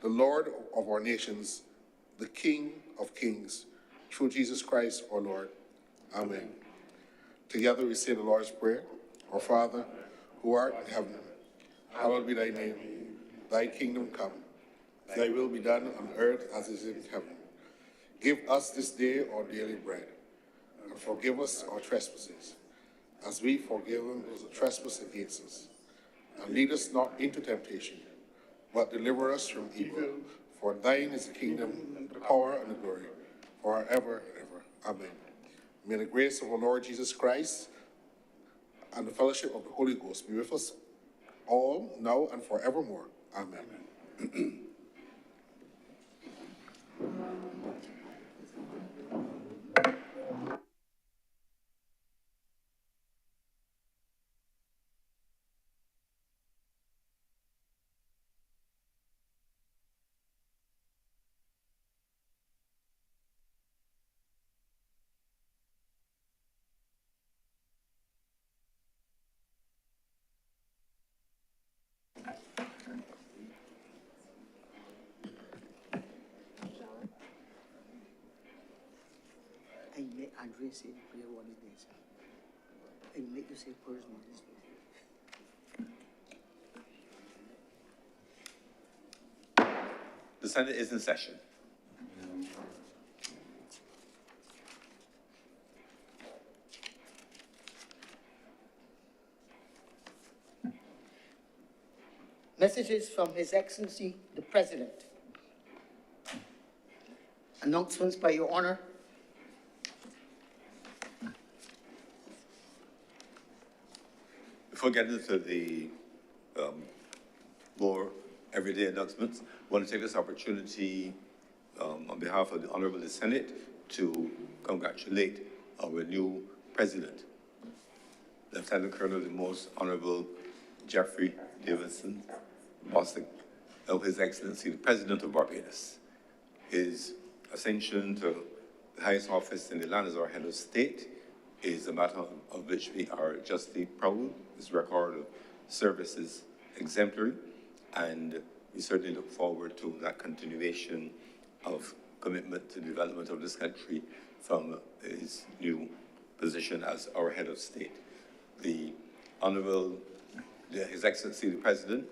the Lord of our nations, the King of kings, through Jesus Christ our Lord. Amen. Together we say the Lord's Prayer. Our Father, who art in heaven, hallowed be thy name. Thy kingdom come. Thy will be done on earth as it is in heaven. Give us this day our daily bread, and forgive us our trespasses, as we forgive those who trespass against us. And lead us not into temptation, but deliver us from evil. For thine is the kingdom, the power, and the glory, forever and ever. Amen. May the grace of our Lord Jesus Christ and the fellowship of the Holy Ghost be with us all, now and forevermore. Amen. I make Andre say the prayer one is this. I make you say personal this. The Senate is in session. Messages from His Excellency, the President. Announcements by Your Honor. Before getting into the more everyday announcements, I want to take this opportunity on behalf of the Honorable Senate to congratulate our new President, Lieutenant Colonel the Most Honorable Jeffrey Davidson Bostic, of His Excellency, the President of Barbados. His ascension to the highest office in the land as our head of state is a matter of which we are justly proud. His record of service is exemplary, and we certainly look forward to that continuation of commitment to the development of this country from his new position as our head of state. The Honorable, His Excellency the President,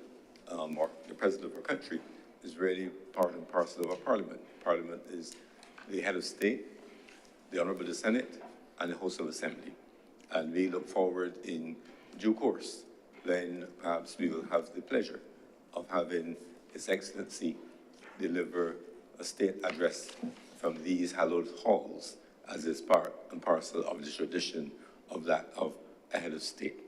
or the President of our country, is really part and parcel of our Parliament. Parliament is the head of state, the Honorable the Senate, and the House of Assembly. And we look forward in due course, then perhaps we will have the pleasure of having His Excellency deliver a state address from these hallowed halls, as is part and parcel of the tradition of that of a head of state.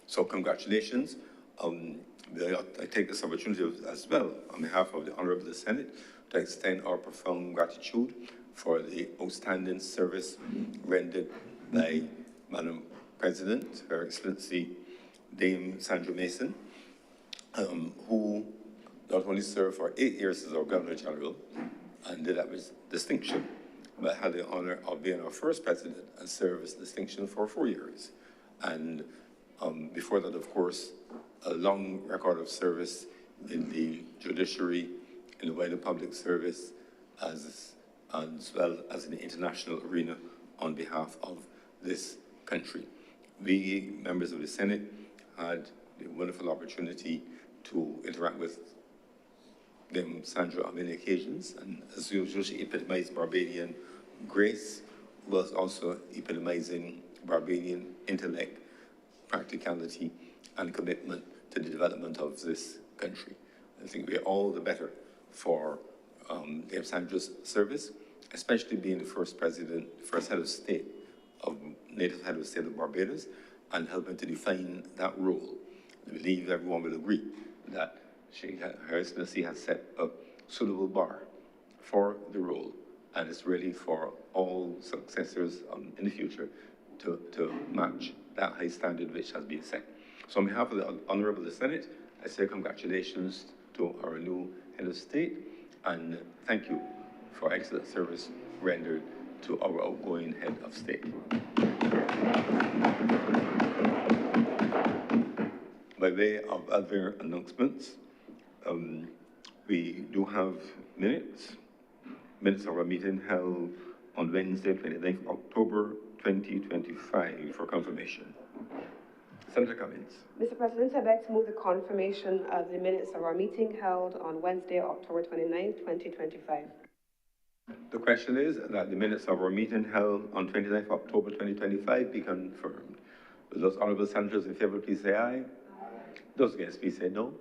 So congratulations. I take this opportunity as well, on behalf of the Honorable Senate, to extend our profound gratitude for the outstanding service rendered by Madam President, Her Excellency Dame Sandra Mason, who not only served for 8 years as our Governor General and did that with distinction, but had the honor of being our first president and served with distinction for 4 years. And before that, of course, a long record of service in the judiciary, in the wider public service, as well as in the international arena on behalf of this country. We, members of the Senate, had the wonderful opportunity to interact with Dame Sandra on many occasions, and as usual, she epitomized Barbadian grace, was also epitomizing Barbadian intellect, practicality, and commitment to the development of this country. I think we're all the better for Dame Sandra's service, especially being the first president, first head of state of native head of state of Barbados, and helping to define that role. I believe everyone will agree that Her Excellency has set a suitable bar for the role, and it's really for all successors in the future to match that high standard which has been set. So on behalf of the Honorable Senate, I say congratulations to our new head of state, and thank you for excellent service rendered to our outgoing head of state. By way of other announcements, We do have minutes of our meeting held on Wednesday, 29th October 2025 for confirmation. Senator Cummins. Mr. President, I'd like to move the confirmation of the minutes of our meeting held on Wednesday, October 29th, 2025. The question is that the minutes of our meeting held on 29th October 2025 be confirmed. Will those honorable senators in favor please say aye? Aye. Those against please say no.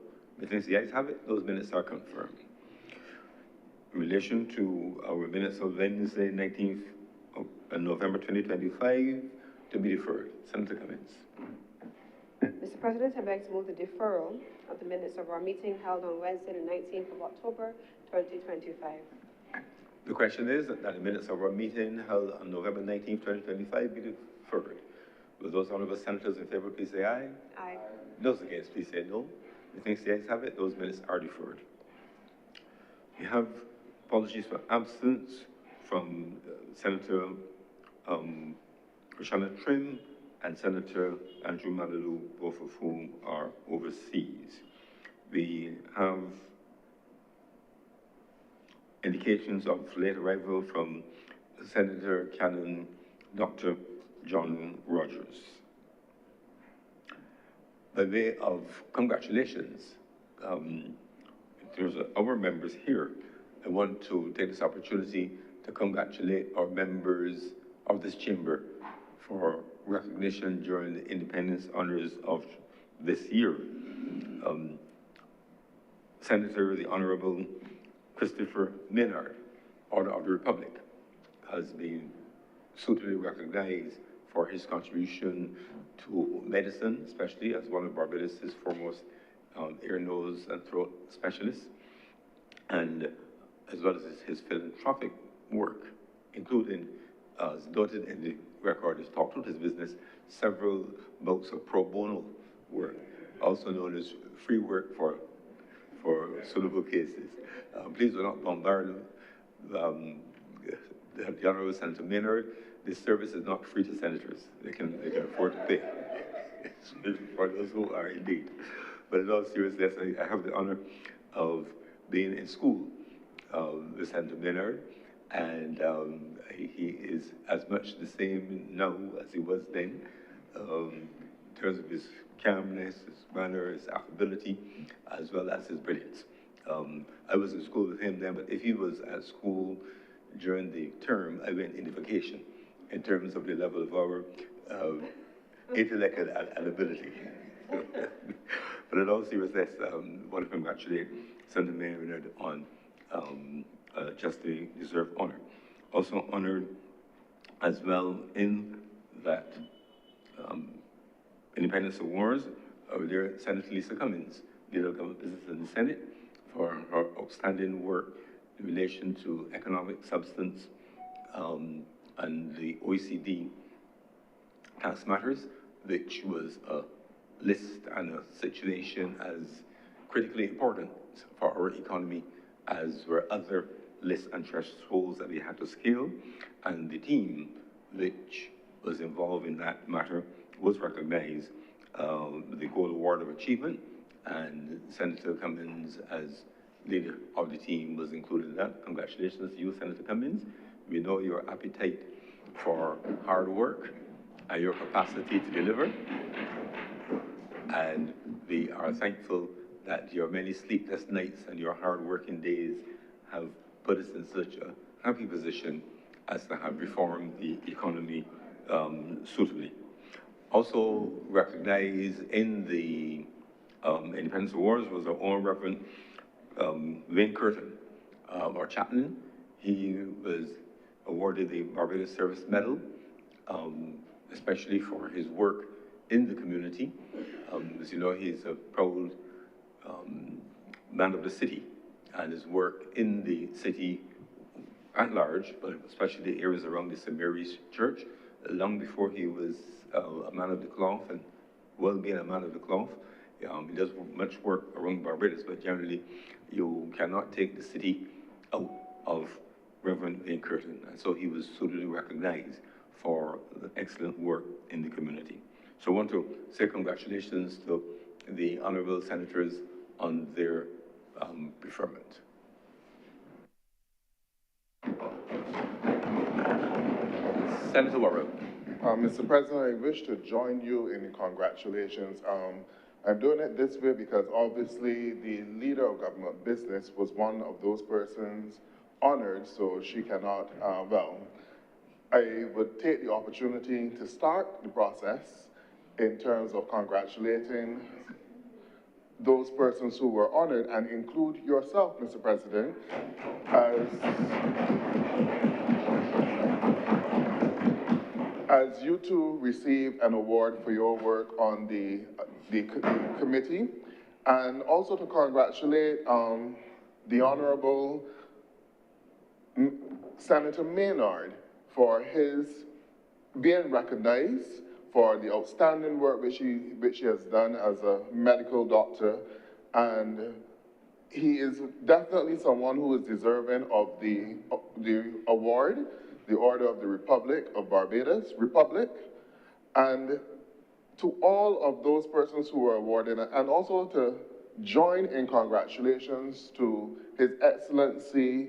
Since the ayes have it, those minutes are confirmed. In relation to our minutes of Wednesday, 19th of November 2025, to be deferred. Senator Cummins. Mr. President, I'd like to move the deferral of the minutes of our meeting held on Wednesday, the 19th of October, 2025. The question is that the minutes of our meeting held on November 19th, 2025 be deferred. Will those honorable senators in favor please say aye? Aye. Those against please say no. Since the ayes have it, those minutes are deferred. We have apologies for absence from Senator Roshana Trim and Senator Andrew Malilu, both of whom are overseas. We have indications of late arrival from Senator Canon Dr. John Rogers. By way of congratulations, in terms of our members here, I want to take this opportunity to congratulate our members of this chamber for recognition during the Independence Honors of this year. Senator, the Honorable Christopher Maynard, Order of the Republic, has been suitably recognized for his contribution to medicine, especially as one of Barbados' foremost ear, nose, and throat specialists, and as well as his philanthropic work, including, as noted in the record, his talk to his business, several bouts of pro bono work, also known as free work for suitable cases. Please do not bombard the Honorable Senator Maynard. This service is not free to senators. They can afford to pay. It's for those who are indeed. But in all seriousness, I have the honor of being in school with Senator Maynard, and he is as much the same now as he was then, in terms of his calmness, his manner, his affability, as well as his brilliance. I was in school with him then, but if he was at school during the term, I went into vacation in terms of the level of our intellect and ability. But in all seriousness, I want to congratulate Senator Maynard on justly deserved honor. Also honored as well in that Independence Awards, our dear Senator Lisa Cummins, Leader of Government Business in the Senate, for her outstanding work in relation to economic substance and the OECD tax matters, which was a list and a situation as critically important for our economy as were other lists and thresholds that we had to scale. And the team which was involved in that matter was recognized with the Gold Award of Achievement, and Senator Cummins, as leader of the team, was included in that. Congratulations to you, Senator Cummins. We know your appetite for hard work and your capacity to deliver, and we are thankful that your many sleepless nights and your hard-working days have put us in such a happy position as to have reformed the economy suitably. Also recognized in the Independence Awards was our own Reverend Wayne Curtin, our chaplain. He was awarded the Barbados Service Medal, especially for his work in the community. As you know, he's a proud man of the city, and his work in the city at large, but especially the areas around the St. Mary's Church, long before he was a man of the cloth, and well being a man of the cloth. He does much work around Barbados, but generally you cannot take the city out of Reverend Wayne Curtin, and so he was suitably recognized for the excellent work in the community. So I want to say congratulations to the honorable senators on their preferment. Senator Warren. Mr. President, I wish to join you in the congratulations. I'm doing it this way because obviously the leader of government business was one of those persons honored, so she cannot, I would take the opportunity to start the process in terms of congratulating those persons who were honored and include yourself, Mr. President, as you two received an award for your work on the committee, and also to congratulate the Honorable Senator Maynard for his being recognized for the outstanding work which he has done as a medical doctor, and he is definitely someone who is deserving of the award, the Order of the Republic of Barbados, and to all of those persons who were awarded, and also to join in congratulations to His Excellency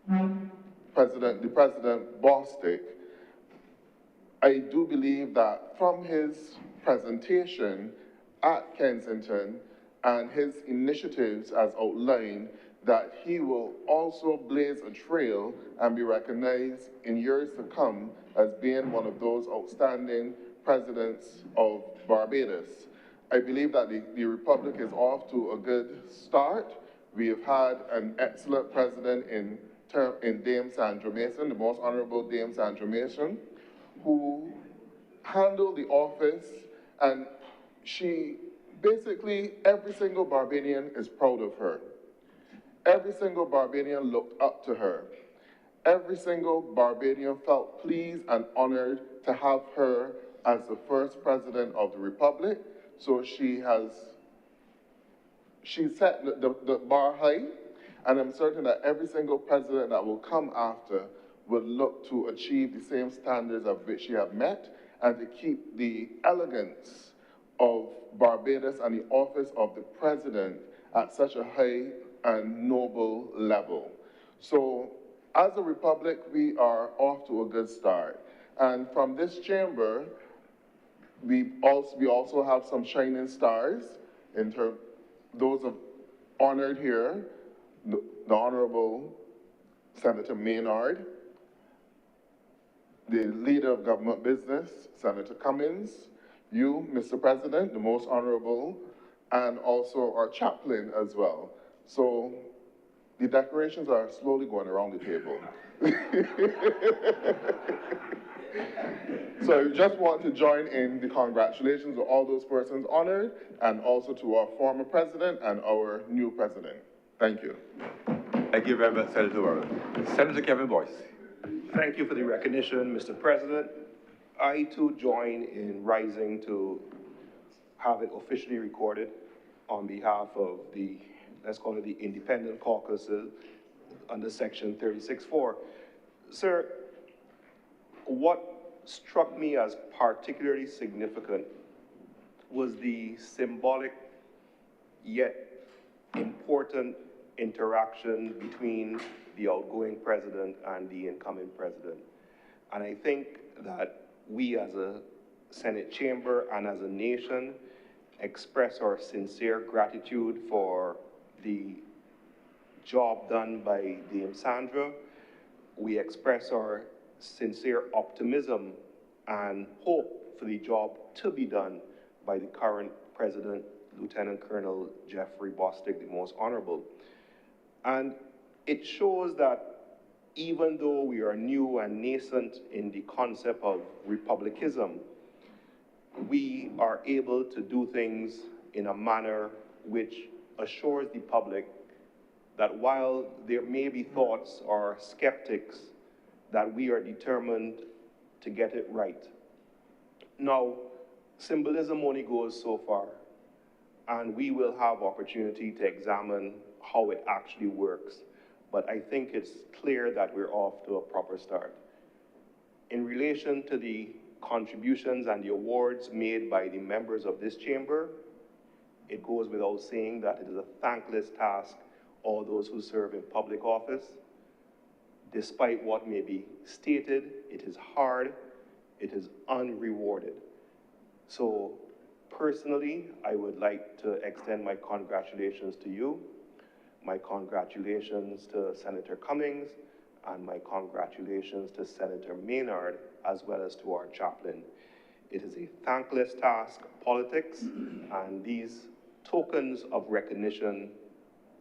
the President Bostic. I do believe that from his presentation at Kensington and his initiatives as outlined, that he will also blaze a trail and be recognized in years to come as being one of those outstanding presidents of Barbados. I believe that the Republic is off to a good start. We have had an excellent president in Dame Sandra Mason, the Most Honorable Dame Sandra Mason, who handled the office, and she basically, every single Barbadian is proud of her. Every single Barbadian looked up to her. Every single Barbadian felt pleased and honored to have her as the first president of the Republic. So she set the bar high, and I'm certain that every single president that will come after will look to achieve the same standards of which she have met, and to keep the elegance of Barbados and the office of the president at such a high and noble level. So as a republic, we are off to a good start. And from this chamber, we also have some shining stars in terms, those of honored here, the Honorable Senator Maynard, the leader of government business, Senator Cummins, you, Mr. President, the Most Honorable, and also our chaplain as well. So the decorations are slowly going around the table. So I just want to join in the congratulations to all those persons honored, and also to our former president and our new president. Thank you. Thank you very much, Senator Warren. Senator Kevin Boyce. Thank you for the recognition, Mr. President. I too join in rising to have it officially recorded on behalf of the, let's call it the independent caucuses under section 36.4. Sir, what struck me as particularly significant was the symbolic yet important interaction between the outgoing president and the incoming president. And I think that we as a Senate chamber and as a nation express our sincere gratitude for the job done by Dame Sandra. We express our sincere optimism and hope for the job to be done by the current president, Lieutenant Colonel Jeffrey Bostic, the Most Honorable. And it shows that even though we are new and nascent in the concept of republicanism, we are able to do things in a manner which assures the public that while there may be thoughts or skeptics, that we are determined to get it right. Now, symbolism only goes so far, and we will have opportunity to examine how it actually works. But I think it's clear that we're off to a proper start. In relation to the contributions and the awards made by the members of this chamber, it goes without saying that it is a thankless task, all those who serve in public office. despite what may be stated, it is hard, it is unrewarded. So personally, I would like to extend my congratulations to you, my congratulations to Senator Cummings, and my congratulations to Senator Maynard, as well as to our chaplain. It is a thankless task, politics, and these tokens of recognition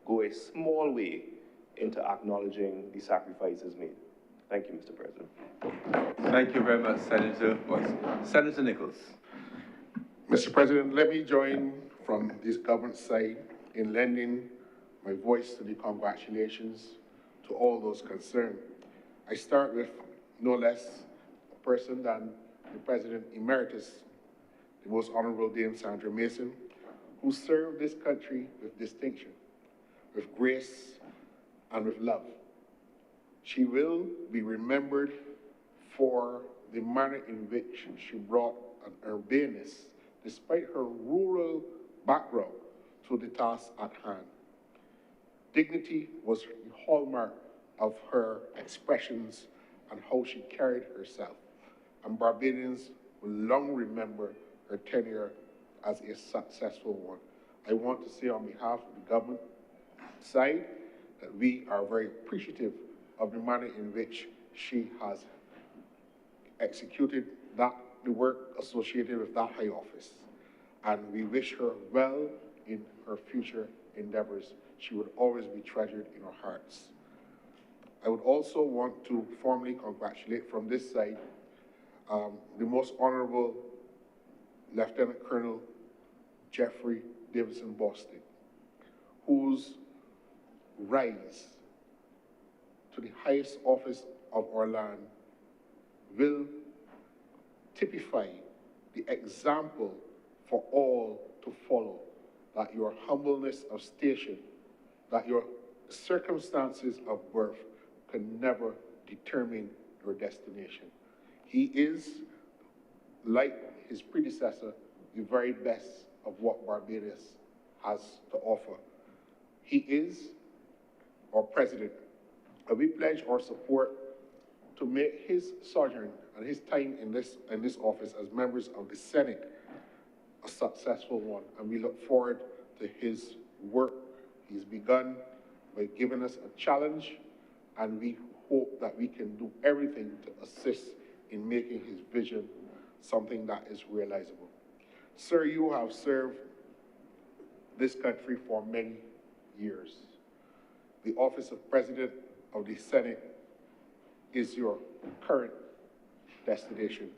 go a small way into acknowledging the sacrifices made. Thank you, Mr. President. Thank you very much, Senator Watts. Senator Nichols. Mr. President, let me join from this government side in lending my voice to the congratulations to all those concerned. I start with no less a person than the President Emeritus, the Most Honorable Dame Sandra Mason, who served this country with distinction, with grace, and with love. She will be remembered for the manner in which she brought an urbaneness, despite her rural background, to the task at hand. Dignity was the hallmark of her expressions and how she carried herself, and Barbadians will long remember her tenure as a successful one. I want to say on behalf of the government side that we are very appreciative of the manner in which she has executed the work associated with that high office. And we wish her well in her future endeavors. She would always be treasured in our hearts. I would also want to formally congratulate from this side the Most Honorable Lieutenant Colonel Jeffrey Davison Bostic, whose rise to the highest office of our land will typify the example for all to follow, that your humbleness of station, that your circumstances of birth can never determine your destination. He is, like his predecessor, the very best of what Barbados has to offer. He is our president, and we pledge our support to make his sojourn and his time in this office as members of the Senate a successful one, and we look forward to his work he's begun by giving us a challenge, and we hope that we can do everything to assist in making his vision something that is realizable. Sir, you have served this country for many years. The office of President of the Senate is your current destination.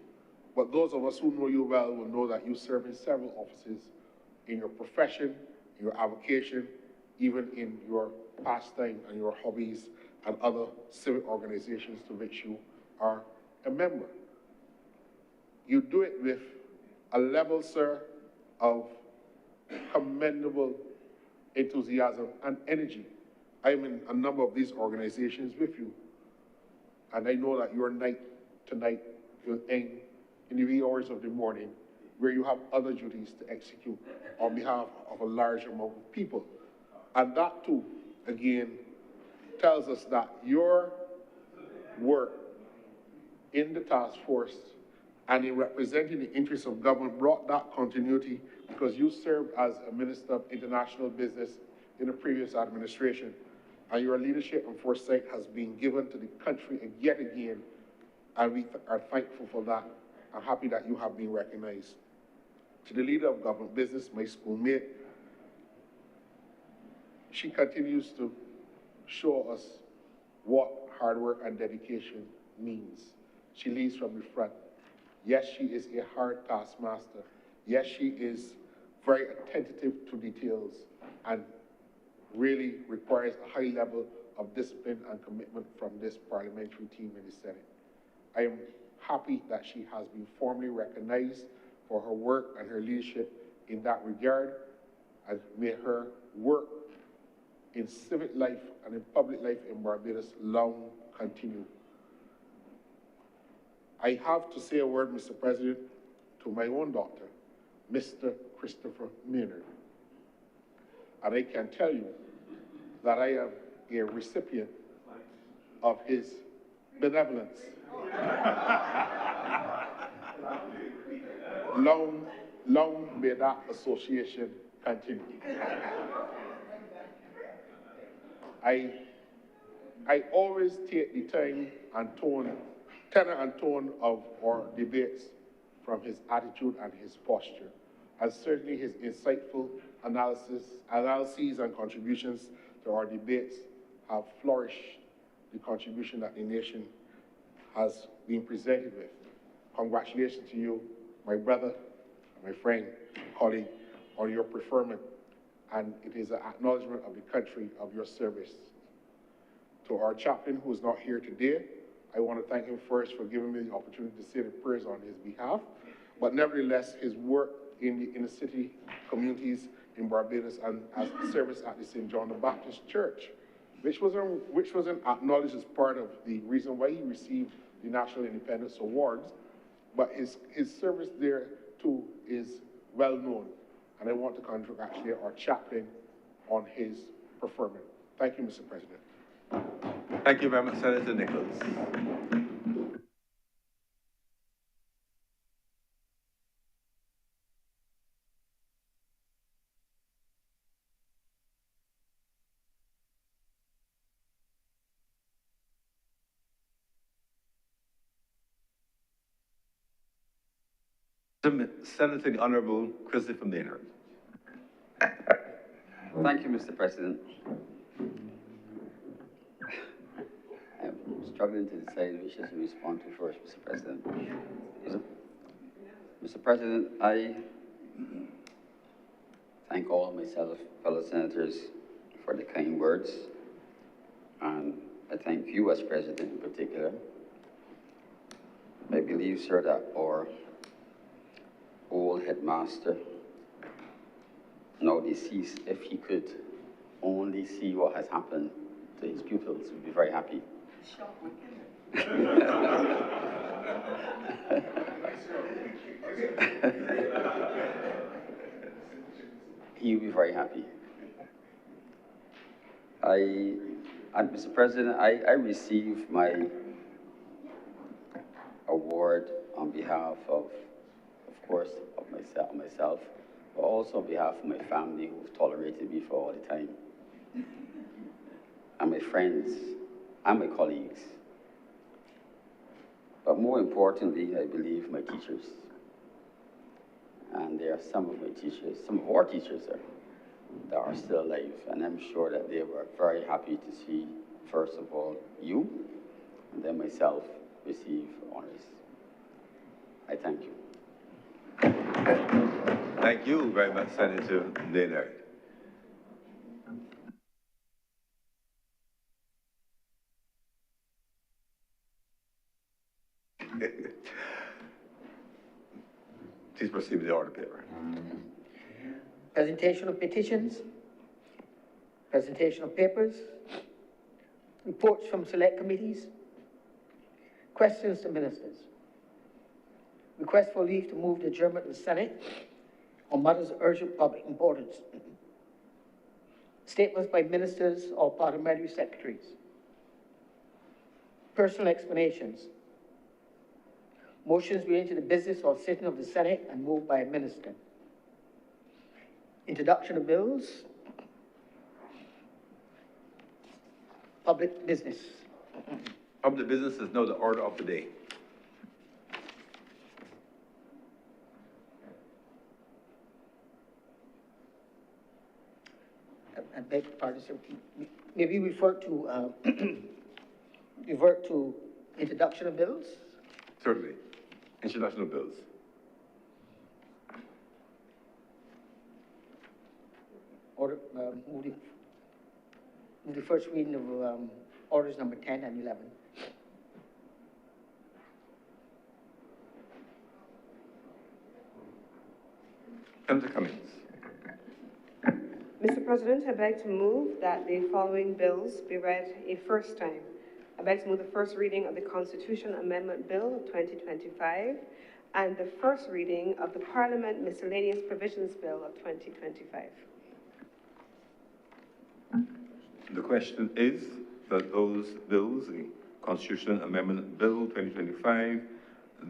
But those of us who know you well will know that you serve in several offices in your profession, in your avocation, even in your pastime and your hobbies and other civic organizations to which you are a member. You do it with a level, sir, of commendable enthusiasm and energy. I'm in a number of these organizations with you, and I know that your night tonight will end in the wee hours of the morning, where you have other duties to execute on behalf of a large amount of people. And that too, again, tells us that your work in the task force and in representing the interests of government brought that continuity, because you served as a Minister of International Business in the previous administration, and your leadership and foresight has been given to the country yet again, and we are thankful for that. I'm happy that you have been recognized. To the leader of government business, my schoolmate, she continues to show us what hard work and dedication means. She leads from the front. Yes, she is a hard taskmaster. Yes, she is very attentive to details and really requires a high level of discipline and commitment from this parliamentary team in the Senate. I am happy that she has been formally recognized for her work and her leadership in that regard, and may her work in civic life and in public life in Barbados long continue. I have to say a word, Mr. President, to my own daughter, Mr. Christopher Maynard. And I can tell you that I am a recipient of his benevolence. Long may that association continue. I always take the tenor and tone of our debates from his attitude and his posture, and certainly his insightful analyses and contributions to our debates have flourished the contribution that the nation has been presented with. Congratulations to you, my brother, my friend, colleague, on your preferment, and it is an acknowledgement of the country of your service. To our chaplain, who is not here today, I want to thank him first for giving me the opportunity to say the prayers on his behalf, but nevertheless, his work in the city communities in Barbados and as service at the St. John the Baptist Church, which was acknowledged as part of the reason why he received the National Independence Awards, but his service there too is well known, and I want to congratulate our chaplain on his preferment. Thank you, Mr. President. Thank you very much, Senator Nichols. Senator the Honorable Christopher Maynard. Thank you, Mr. President. I'm struggling to decide which to respond to first, Mr. President. Mr. President, I thank all my fellow senators for the kind words, and I thank you as President in particular. I believe, sir, that our old headmaster, now deceased, if he could only see what has happened to his pupils, would be very happy. He would be very happy. Mr. President, I received my award on behalf of course, of myself, but also on behalf of my family who've tolerated me for all the time, and my friends, and my colleagues. But more importantly, I believe my teachers. And there are some of our teachers that are still alive, and I'm sure that they were very happy to see, first of all, you, and then myself receive honors. I thank you. Thank you very much, Senator Maynard. Please proceed with the order paper. Presentation of petitions, presentation of papers, reports from select committees, questions to ministers, request for leave to move the adjournment of the Senate on matters of urgent public importance, statements by ministers or parliamentary secretaries, personal explanations, motions relating to the business or sitting of the Senate and moved by a minister, introduction of bills, public business. Public business is now the order of the day. I beg your pardon, sir. Maybe revert to introduction of bills? Certainly. Introduction of bills. Order, move the first reading of orders number 10 and 11. Senator Cummings. Mr. President, I beg to move that the following bills be read a first time. I beg to move the first reading of the Constitution Amendment Bill of 2025 and the first reading of the Parliament Miscellaneous Provisions Bill of 2025. The question is, that those bills, the Constitution Amendment Bill 2025,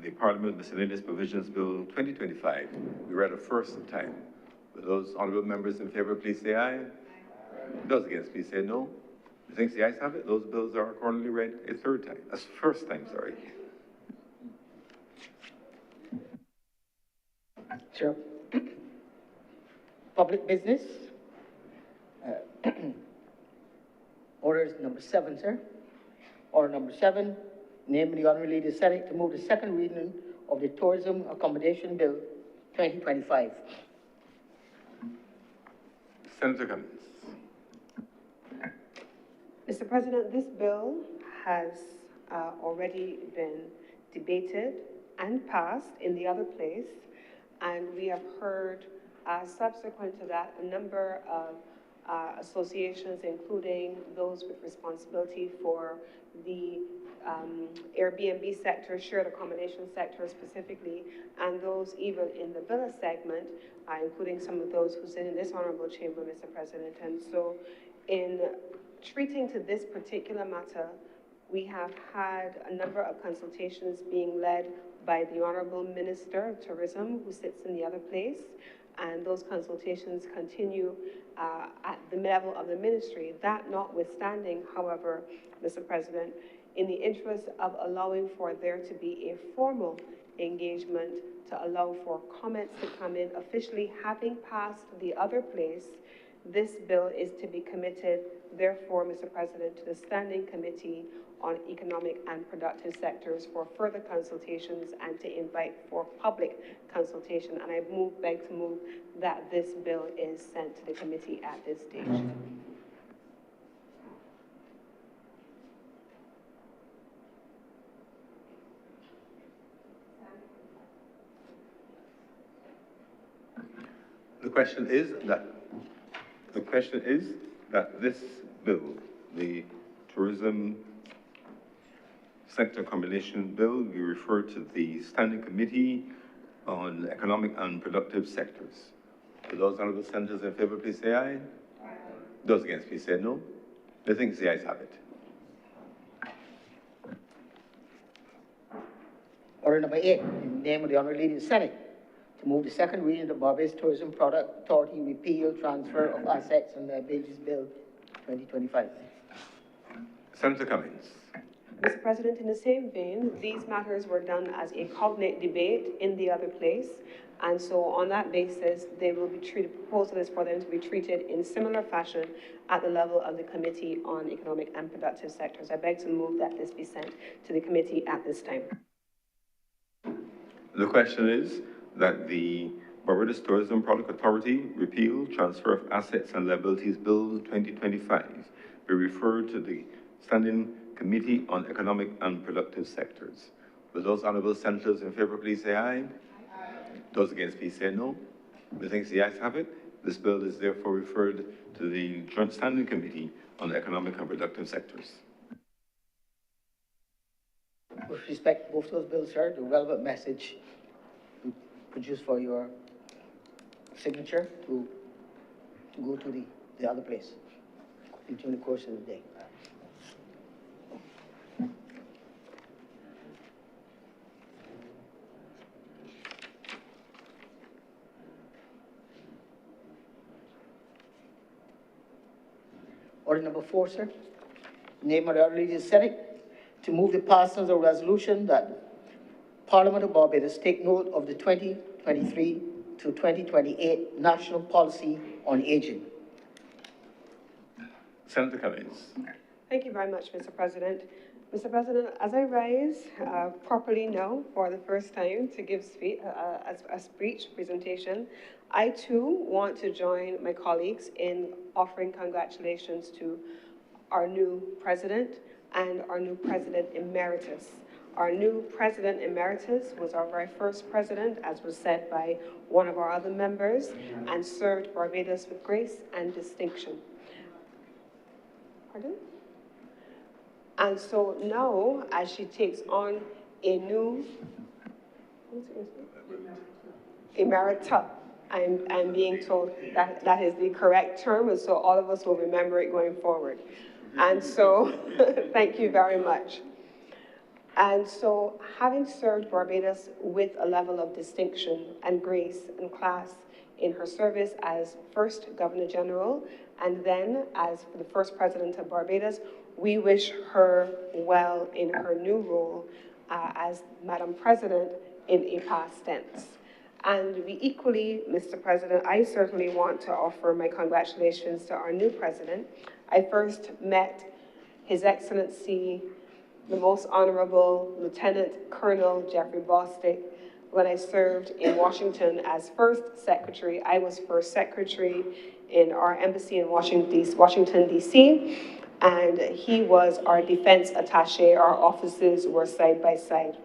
the Parliament Miscellaneous Provisions Bill 2025, be read a first time. Will those honorable members in favor, please say aye. Those against, please say no. I think the ayes have it. Those bills are accordingly read a third time. That's first time, sorry. Sure. Public business. Order is number 7, sir. Order number 7, naming the Honorable Leader of the Senate to move the second reading of the Tourism Accommodation Bill 2025. Senator Cummings. Mr. President, this bill has already been debated and passed in the other place, and we have heard subsequent to that a number of associations, including those with responsibility for the Airbnb sector, shared accommodation sector specifically, and those even in the villa segment, including some of those who sit in this honorable chamber, Mr. President. And so in treating to this particular matter, we have had a number of consultations being led by the Honorable Minister of Tourism, who sits in the other place, and those consultations continue at the level of the ministry. That notwithstanding, however, Mr. President, in the interest of allowing for there to be a formal engagement to allow for comments to come in officially, having passed the other place, this bill is to be committed, therefore, Mr. President, to the Standing Committee on Economic and Productive Sectors for further consultations and to invite for public consultation. And I beg to move that this bill is sent to the committee at this stage. The question is that this bill, the Tourism Sector Combination Bill, be referred to the Standing Committee on Economic and Productive Sectors. For those honorable senators in favor, please say aye. Aye. Those against, please say no. I think the ayes have it. Order number 8, in the name of the Honorable Leader of the Senate, to move the second reading of the Barbados Tourism Product Authority Repeal, Transfer of Assets and Liabilities Bill 2025. Senator Cummings. Mr. President, in the same vein, these matters were done as a cognate debate in the other place, and so on that basis, they will be treated, proposal is for them to be treated in similar fashion at the level of the Committee on Economic and Productive Sectors. I beg to move that this be sent to the committee at this time. The question is that the Barbados Tourism Product Authority Repeal, Transfer of Assets and Liabilities Bill 2025 be referred to the Standing Committee on Economic and Productive Sectors. Will those honorable senators in favor please say aye? Aye. Those against please say no. Methinks the ayes have it. This bill is therefore referred to the Joint Standing Committee on Economic and Productive Sectors. With respect to both those bills, sir, the relevant message we produce for your signature to go to the other place during the course of the day. Order number 4, sir. Name of the Honorable Leader of the Senate to move the passing of a resolution that Parliament of Barbados take note of the 2023 to 2028 National Policy on Aging. Senator Cummings. Thank you very much, Mr. President. Mr. President, as I rise properly now for the first time to give a speech presentation, I too want to join my colleagues in offering congratulations to our new president and our new president emeritus. Our new president emeritus was our very first president, as was said by one of our other members, and served Barbados with grace and distinction. Pardon? And so now, as she takes on a new emerita, I'm being told that that is the correct term, and so all of us will remember it going forward. And so, thank you very much. And so, having served Barbados with a level of distinction and grace and class in her service as first Governor General and then as the first President of Barbados, we wish her well in her new role as Madam President in a past tense. And we equally, Mr. President, I certainly want to offer my congratulations to our new President. I first met His Excellency, the Most Honorable Lieutenant Colonel Jeffrey Bostic, when I served in Washington as first secretary. I was first secretary in our embassy in Washington, D.C., and he was our defense attaché. Our offices were side by side.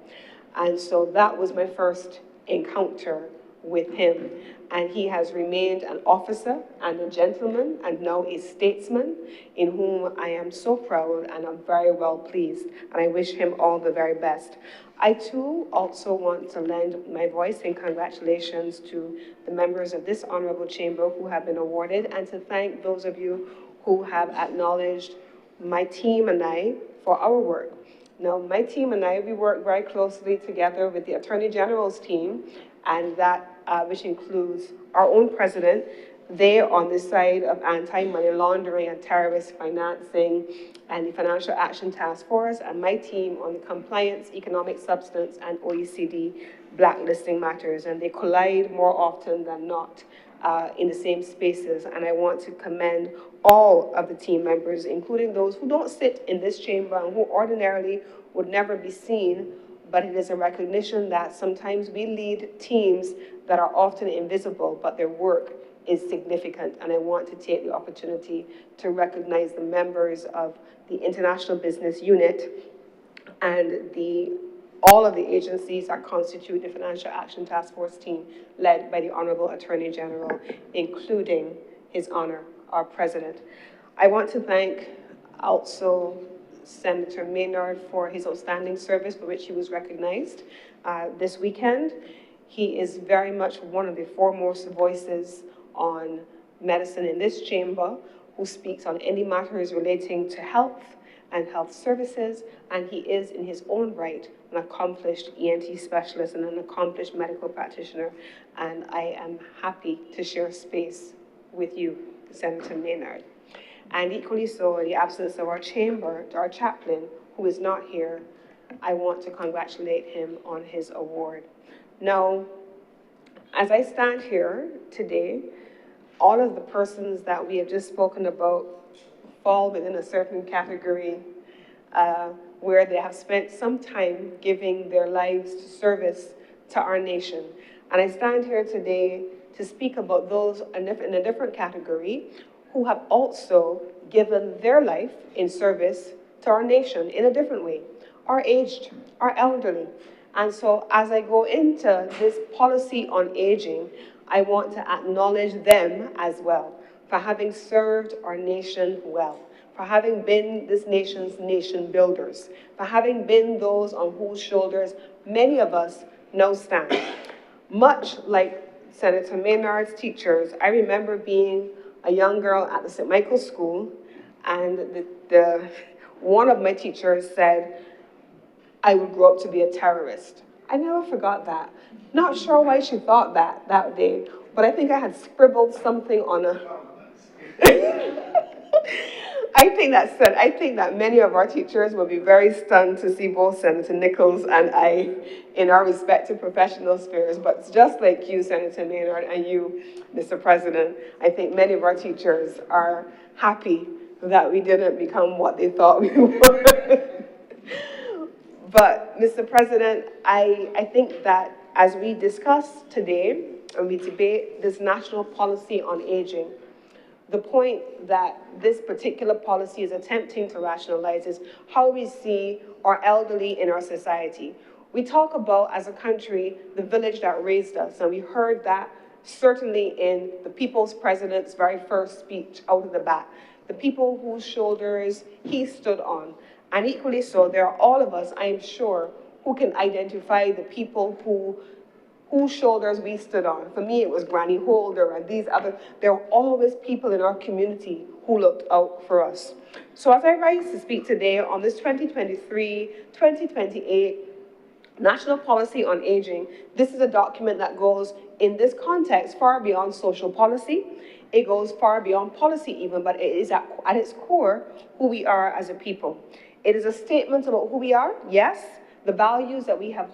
And so that was my first encounter with him. And he has remained an officer and a gentleman and now a statesman in whom I am so proud and I'm very well pleased. And I wish him all the very best. I too also want to lend my voice in congratulations to the members of this honorable chamber who have been awarded, and to thank those of you who have acknowledged my team and I for our work. Now, my team and I, we work very closely together with the Attorney General's team, and that which includes our own president. They on the side of anti-money laundering and terrorist financing and the Financial Action Task Force, and my team on the compliance, economic substance, and OECD blacklisting matters. And they collide more often than not in the same spaces. And I want to commend all of the team members, including those who don't sit in this chamber and who ordinarily would never be seen, but it is a recognition that sometimes we lead teams that are often invisible, but their work is significant. And I want to take the opportunity to recognize the members of the International Business Unit and all of the agencies that constitute the Financial Action Task Force team led by the Honorable Attorney General, including His Honor, our President. I want to thank also Senator Maynard for his outstanding service for which he was recognized this weekend. He is very much one of the foremost voices on medicine in this chamber, who speaks on any matters relating to health and health services, and he is in his own right an accomplished ENT specialist and an accomplished medical practitioner, and I am happy to share space with you, Senator Maynard. And equally so, in the absence of our chamber, our chaplain, who is not here, I want to congratulate him on his award. Now, as I stand here today, all of the persons that we have just spoken about fall within a certain category where they have spent some time giving their lives to service to our nation. And I stand here today to speak about those in a different category who have also given their life in service to our nation in a different way, our aged, our elderly. And so as I go into this policy on aging, I want to acknowledge them as well for having served our nation well, for having been this nation's nation builders, for having been those on whose shoulders many of us now stand. Much like Senator Maynard's teachers, I remember being a young girl at the St. Michael's School, and one of my teachers said, I would grow up to be a terrorist. I never forgot that. Not sure why she thought that day, but I think I had scribbled something on a... I think that many of our teachers will be very stunned to see both Senator Nichols and I in our respective professional spheres. But just like you, Senator Maynard, and you, Mr. President, I think many of our teachers are happy that we didn't become what they thought we were. But, Mr. President, I think that as we discuss today and we debate this national policy on aging, the point that this particular policy is attempting to rationalize is how we see our elderly in our society. We talk about, as a country, the village that raised us, and we heard that certainly in the People's President's very first speech out of the bat, the people whose shoulders he stood on. And equally so, there are all of us, I am sure, who can identify the people whose shoulders we stood on. For me, it was Granny Holder and these other. There are always people in our community who looked out for us. So as I rise to speak today on this 2023-2028 National Policy on Aging, this is a document that goes, in this context, far beyond social policy. It goes far beyond policy even, but it is at its core who we are as a people. It is a statement about who we are, yes, the values that we have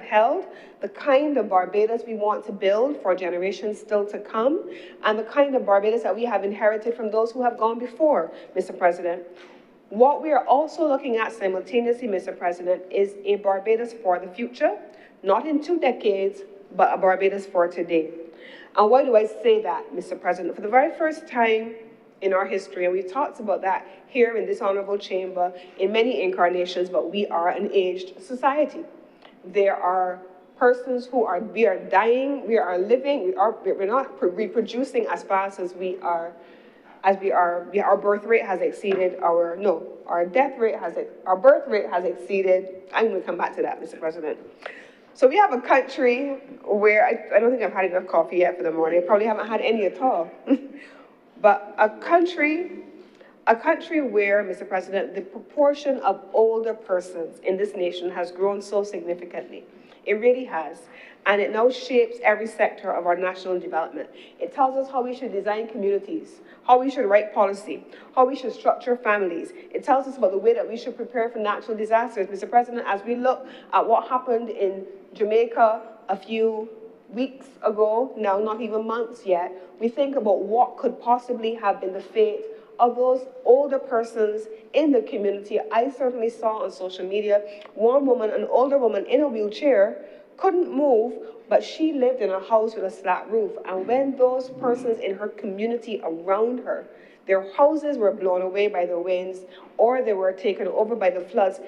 held, the kind of Barbados we want to build for generations still to come, and the kind of Barbados that we have inherited from those who have gone before, Mr. President. What we are also looking at simultaneously, Mr. President, is a Barbados for the future, not in 2 decades, but a Barbados for today. And why do I say that, Mr. President? For the very first time in our history, and we've talked about that here in this honorable chamber in many incarnations, but we are an aged society. There are persons we are dying, we are living, we're not reproducing as fast as our birth rate has exceeded our birth rate has exceeded, I'm going to come back to that, Mr. President. So we have a country where, I don't think I've had enough coffee yet for the morning, I probably haven't had any at all, but a country where, Mr. President, the proportion of older persons in this nation has grown so significantly. It really has. And it now shapes every sector of our national development. It tells us how we should design communities, how we should write policy, how we should structure families. It tells us about the way that we should prepare for natural disasters. Mr. President, as we look at what happened in Jamaica a few weeks ago, now not even months yet, we think about what could possibly have been the fate of those older persons in the community. I certainly saw on social media one woman, an older woman in a wheelchair, couldn't move, but she lived in a house with a slat roof. And when those persons in her community around her, their houses were blown away by the winds or they were taken over by the floods,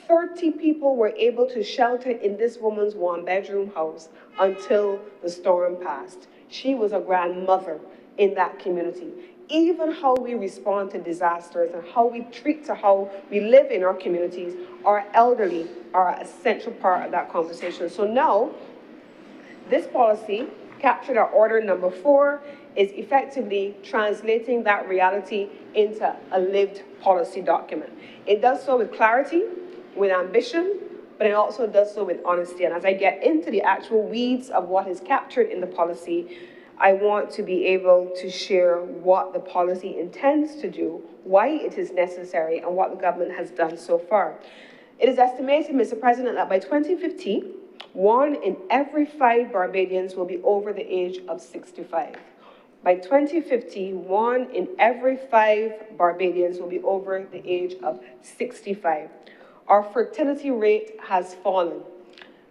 30 people were able to shelter in this woman's 1-bedroom house until the storm passed. She was a grandmother in that community. Even how we respond to disasters and how we live in our communities, our elderly are an essential part of that conversation. So now, this policy, captured at order number 4, is effectively translating that reality into a lived policy document. It does so with clarity, with ambition, but it also does so with honesty. And as I get into the actual weeds of what is captured in the policy, I want to be able to share what the policy intends to do, why it is necessary, and what the government has done so far. It is estimated, Mr. President, that by 2050, 1 in every 5 Barbadians will be over the age of 65. By 2050, 1 in every 5 Barbadians will be over the age of 65. Our fertility rate has fallen.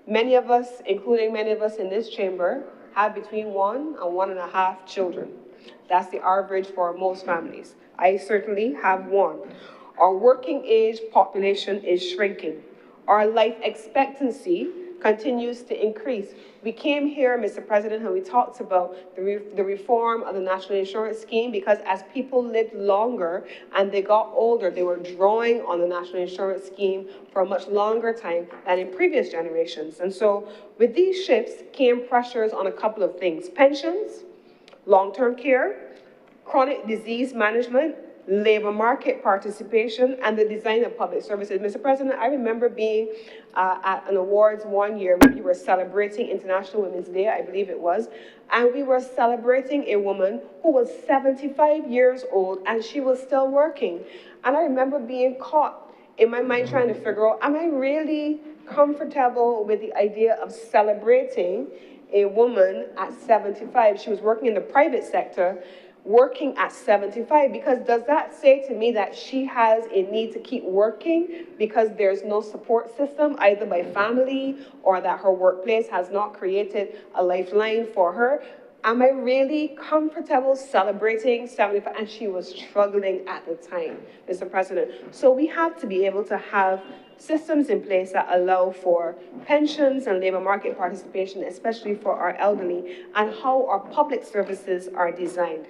Many of us, including many of us in this chamber, have between 1 and 1.5 children. That's the average for most families. I certainly have 1. Our working age population is shrinking. Our life expectancy continues to increase. We came here, Mr. President, and we talked about the reform of the National Insurance Scheme because as people lived longer and they got older, they were drawing on the National Insurance Scheme for a much longer time than in previous generations. And so with these shifts came pressures on a couple of things: pensions, long-term care, chronic disease management, labor market participation, and the design of public services. Mr. President, I remember being at an awards one year when we were celebrating International Women's Day, I believe it was, and we were celebrating a woman who was 75 years old and she was still working. And I remember being caught in my mind trying to figure out, am I really comfortable with the idea of celebrating a woman at 75? She was working in the private sector, working at 75, because does that say to me that she has a need to keep working because there's no support system, either by family or that her workplace has not created a lifeline for her? Am I really comfortable celebrating 75? And she was struggling at the time, Mr. President. So we have to be able to have systems in place that allow for pensions and labor market participation, especially for our elderly, and how our public services are designed.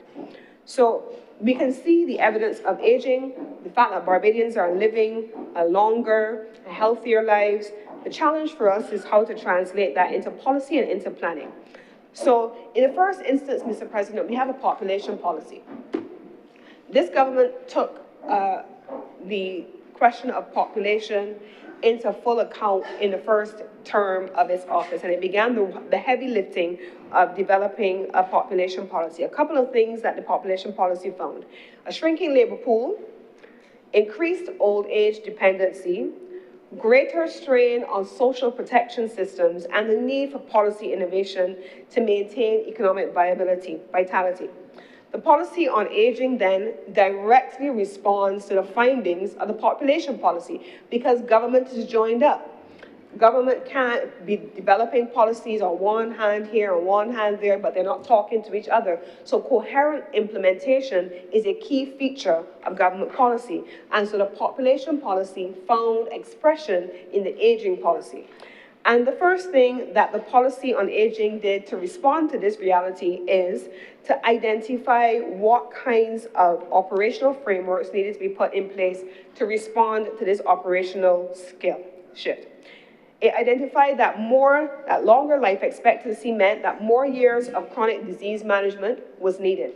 So we can see the evidence of aging, the fact that Barbadians are living longer, healthier lives. The challenge for us is how to translate that into policy and into planning. So in the first instance, Mr. President, we have a population policy. This government took the question of population into full account in the first term of its office, and it began the heavy lifting of developing a population policy. A couple of things that the population policy found: a shrinking labor pool, increased old age dependency, greater strain on social protection systems, and the need for policy innovation to maintain economic vitality. The policy on aging then directly responds to the findings of the population policy because government is joined up. Government can't be developing policies on one hand here, on one hand there, but they're not talking to each other. So coherent implementation is a key feature of government policy. And so the population policy found expression in the aging policy. And the first thing that the policy on aging did to respond to this reality is to identify what kinds of operational frameworks needed to be put in place to respond to this operational shift. It identified that longer life expectancy meant that more years of chronic disease management was needed.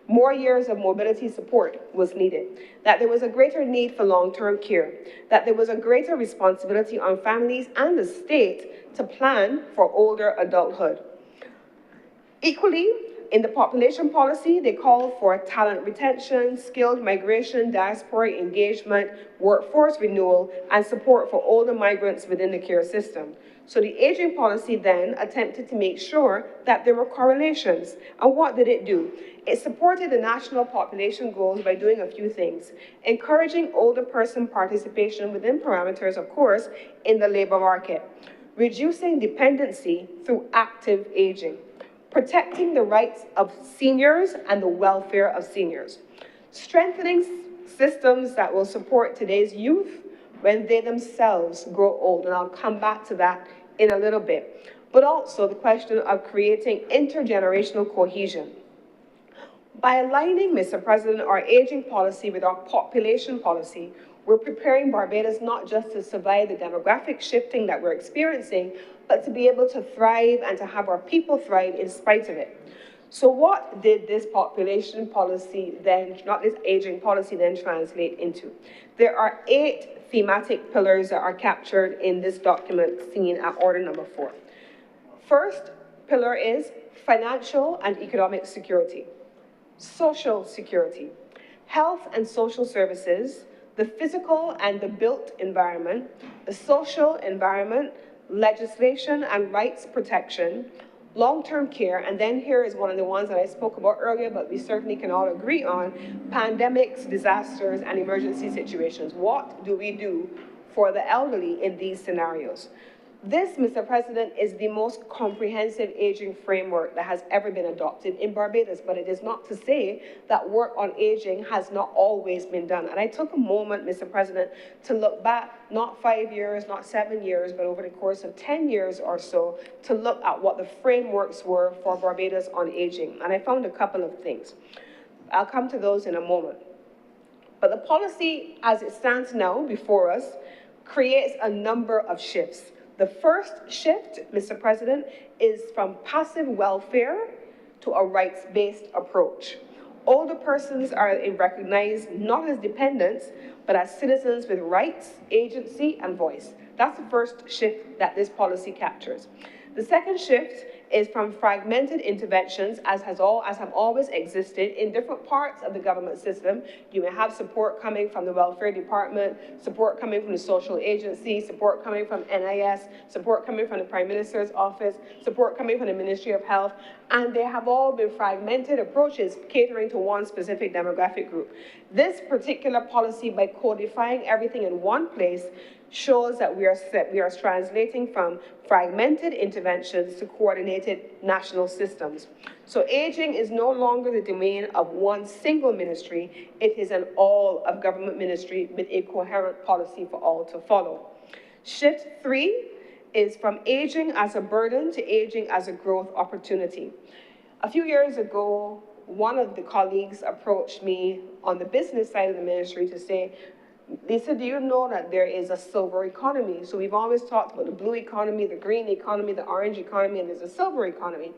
More years of mobility support was needed, that there was a greater need for long-term care, that there was a greater responsibility on families and the state to plan for older adulthood. Equally, in the population policy, they called for talent retention, skilled migration, diaspora engagement, workforce renewal, and support for older migrants within the care system. So the aging policy then attempted to make sure that there were correlations. And what did it do? It supported the national population goals by doing a few things: encouraging older person participation within parameters, of course, in the labor market, reducing dependency through active aging, protecting the rights of seniors and the welfare of seniors, strengthening systems that will support today's youth when they themselves grow old, and I'll come back to that in a little bit, but also the question of creating intergenerational cohesion. By aligning, Mr. President, our aging policy with our population policy, we're preparing Barbados not just to survive the demographic shifting that we're experiencing, but to be able to thrive and to have our people thrive in spite of it. So what did this population policy then, not this aging policy, then translate into? There are 8 thematic pillars that are captured in this document seen at order number 4. First pillar is financial and economic security, social security, health and social services, the physical and the built environment, the social environment, legislation and rights protection, long-term care, and then here is one of the ones that I spoke about earlier, but we certainly can all agree on: pandemics, disasters, and emergency situations. What do we do for the elderly in these scenarios? This, Mr. President, is the most comprehensive aging framework that has ever been adopted in Barbados, but it is not to say that work on aging has not always been done. And I took a moment, Mr. President, to look back, not 5 years, not 7 years, but over the course of 10 years or so, to look at what the frameworks were for Barbados on aging. And I found a couple of things. I'll come to those in a moment. But the policy, as it stands now before us, creates a number of shifts. The first shift, Mr. President, is from passive welfare to a rights-based approach. Older persons are recognized not as dependents, but as citizens with rights, agency, and voice. That's the first shift that this policy captures. The second shift is from fragmented interventions, as have always existed in different parts of the government system. You may have support coming from the welfare department, support coming from the social agency, support coming from NIS, support coming from the Prime Minister's office, support coming from the Ministry of Health, and they have all been fragmented approaches catering to one specific demographic group. This particular policy, by codifying everything in one place, shows that we are translating from fragmented interventions to coordinated national systems. So aging is no longer the domain of one single ministry, it is an all of government ministry with a coherent policy for all to follow. Shift 3 is from aging as a burden to aging as a growth opportunity. A few years ago, one of the colleagues approached me on the business side of the ministry to say, Lisa, do you know that there is a silver economy? So we've always talked about the blue economy, the green economy, the orange economy, and there's a silver economy.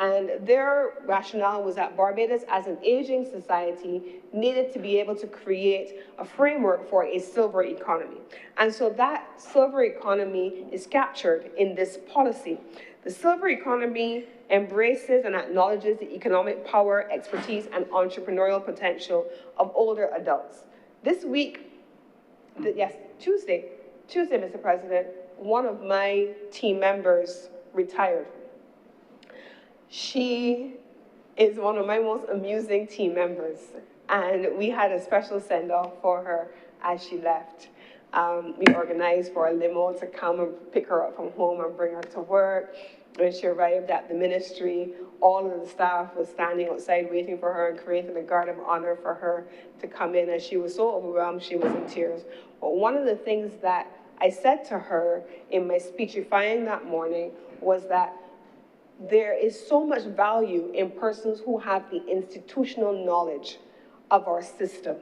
And their rationale was that Barbados, as an aging society, needed to be able to create a framework for a silver economy. And so that silver economy is captured in this policy. The silver economy embraces and acknowledges the economic power, expertise, and entrepreneurial potential of older adults. This week, Tuesday, Mr. President, one of my team members retired. She is one of my most amusing team members, and we had a special send-off for her as she left. We organized for a limo to come and pick her up from home and bring her to work. When she arrived at the ministry, all of the staff was standing outside waiting for her and creating a guard of honor for her to come in, and she was so overwhelmed, she was in tears. But one of the things that I said to her in my speechifying that morning was that there is so much value in persons who have the institutional knowledge of our system.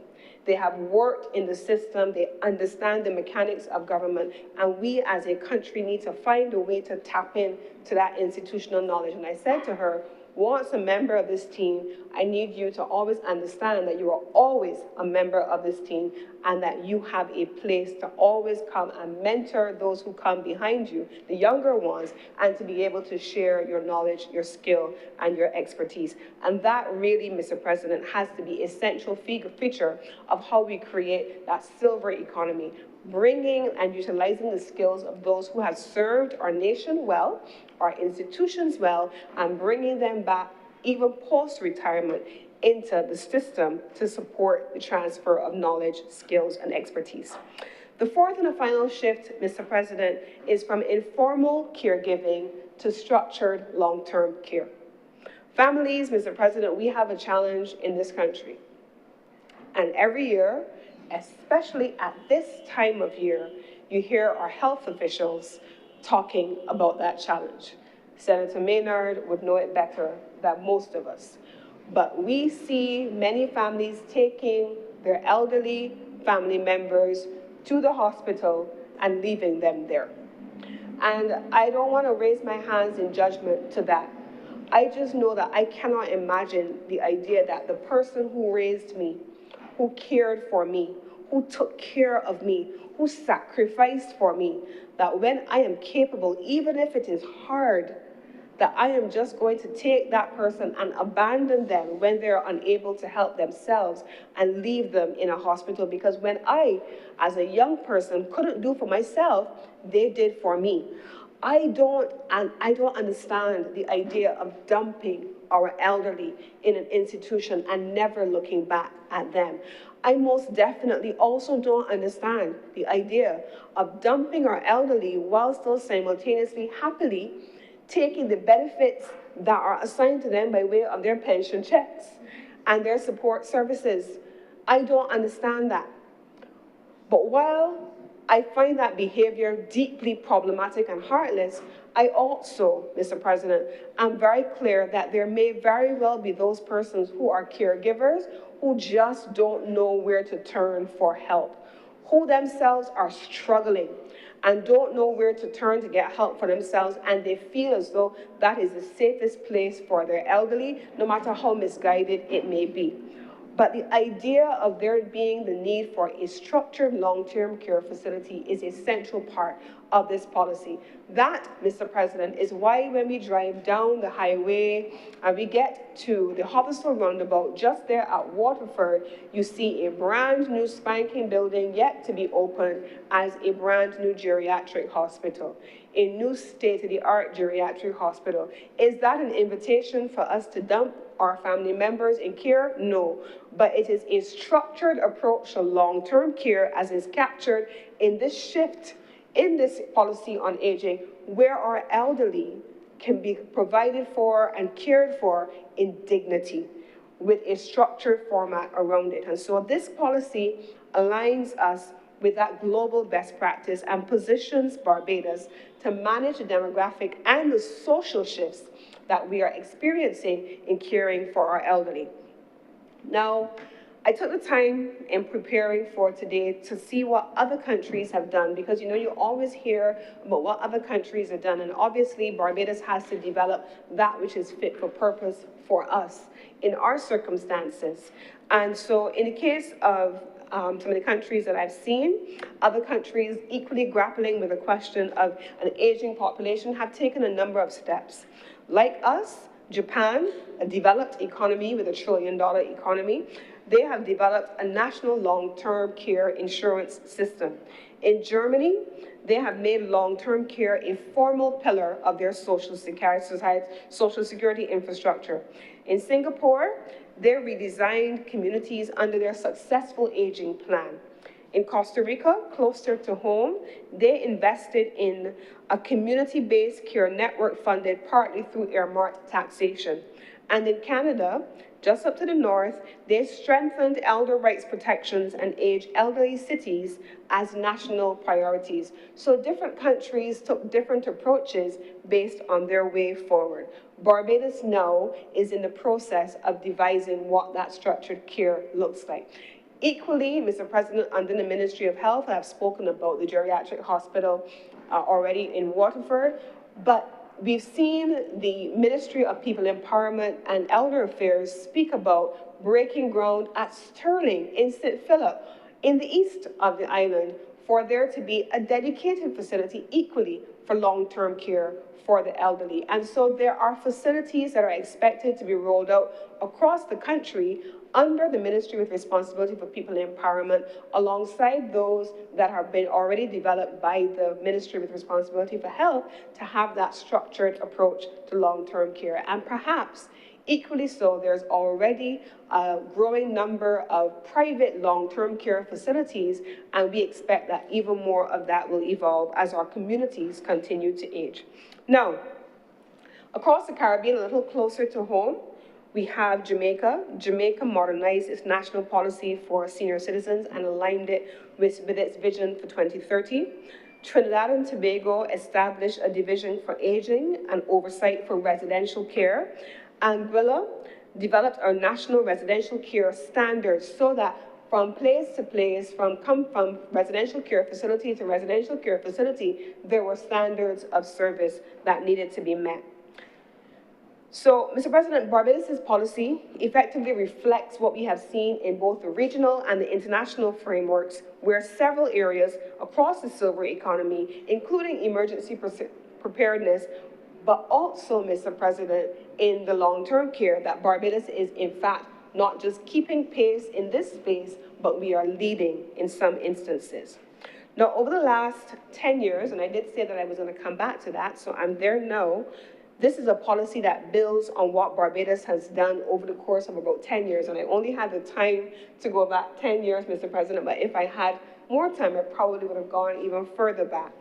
They have worked in the system, they understand the mechanics of government, and we as a country need to find a way to tap into that institutional knowledge. And I said to her, once a member of this team, I need you to always understand that you are always a member of this team and that you have a place to always come and mentor those who come behind you, the younger ones, and to be able to share your knowledge, your skill, and your expertise. And that really, Mr. President, has to be a central feature of how we create that silver economy, bringing and utilizing the skills of those who have served our nation well, our institutions well, and bringing them back, even post-retirement, into the system to support the transfer of knowledge, skills, and expertise. The fourth and the final shift, Mr. President, is from informal caregiving to structured long-term care. Families, Mr. President, we have a challenge in this country. And every year, especially at this time of year, you hear our health officials talking about that challenge. Senator Maynard would know it better than most of us. But we see many families taking their elderly family members to the hospital and leaving them there. And I don't want to raise my hands in judgment to that. I just know that I cannot imagine the idea that the person who raised me, who cared for me, who took care of me, who sacrificed for me, that when I am capable, even if it is hard, that I am just going to take that person and abandon them when they're unable to help themselves and leave them in a hospital. Because when I, as a young person, couldn't do for myself, they did for me. I don't understand the idea of dumping our elderly in an institution and never looking back at them. I most definitely also don't understand the idea of dumping our elderly while still simultaneously happily taking the benefits that are assigned to them by way of their pension checks and their support services. I don't understand that. But while I find that behavior deeply problematic and heartless, I also, Mr. President, am very clear that there may very well be those persons who are caregivers who just don't know where to turn for help, who themselves are struggling and don't know where to turn to get help for themselves, and they feel as though that is the safest place for their elderly, no matter how misguided it may be. But the idea of there being the need for a structured long-term care facility is a central part of this policy. That, Mr. President, is why when we drive down the highway and we get to the Hubblesville roundabout, just there at Waterford, you see a brand new spanking building yet to be opened as a brand new geriatric hospital, a new state-of-the-art geriatric hospital. Is that an invitation for us to dump our family members in care? No, but it is a structured approach to long-term care as is captured in this shift in this policy on aging, where our elderly can be provided for and cared for in dignity with a structured format around it. And so this policy aligns us with that global best practice and positions Barbados to manage the demographic and the social shifts that we are experiencing in caring for our elderly. Now, I took the time in preparing for today to see what other countries have done, because you always hear about what other countries have done, and obviously Barbados has to develop that which is fit for purpose for us in our circumstances. And so in the case of some of the countries that I've seen, other countries equally grappling with the question of an aging population have taken a number of steps. Like us, Japan, a developed economy with $1 trillion economy, they have developed a national long-term care insurance system. In Germany, they have made long-term care a formal pillar of their social security infrastructure. In Singapore, they redesigned communities under their successful aging plan. In Costa Rica, closer to home, they invested in a community-based care network funded partly through earmarked taxation. And in Canada, just up to the north, they strengthened elder rights protections and aged elderly cities as national priorities. So different countries took different approaches based on their way forward. Barbados now is in the process of devising what that structured care looks like. Equally, Mr. President, under the Ministry of Health, I've spoken about the geriatric hospital already in Waterford, but we've seen the Ministry of People Empowerment and Elder Affairs speak about breaking ground at Stirling in St. Philip in the east of the island for there to be a dedicated facility equally for long-term care for the elderly. And so there are facilities that are expected to be rolled out across the country under the Ministry with Responsibility for People Empowerment, alongside those that have been already developed by the Ministry with Responsibility for Health, to have that structured approach to long-term care. And perhaps equally so, there's already a growing number of private long-term care facilities, and we expect that even more of that will evolve as our communities continue to age. Now, across the Caribbean, a little closer to home, we have Jamaica. Jamaica modernized its national policy for senior citizens and aligned it with its vision for 2030. Trinidad and Tobago established a division for aging and oversight for residential care. Anguilla developed our national residential care standards so that from place to place, from residential care facility to residential care facility, there were standards of service that needed to be met. So, Mr. President, Barbados' policy effectively reflects what we have seen in both the regional and the international frameworks, where several areas across the silver economy, including emergency preparedness, but also, Mr. President, in the long-term care, that Barbados is, in fact, not just keeping pace in this space, but we are leading in some instances. Now, over the last 10 years, and I did say that I was going to come back to that, so I'm there now. This is a policy that builds on what Barbados has done over the course of about 10 years. And I only had the time to go back 10 years, Mr. President, but if I had more time, I probably would have gone even further back.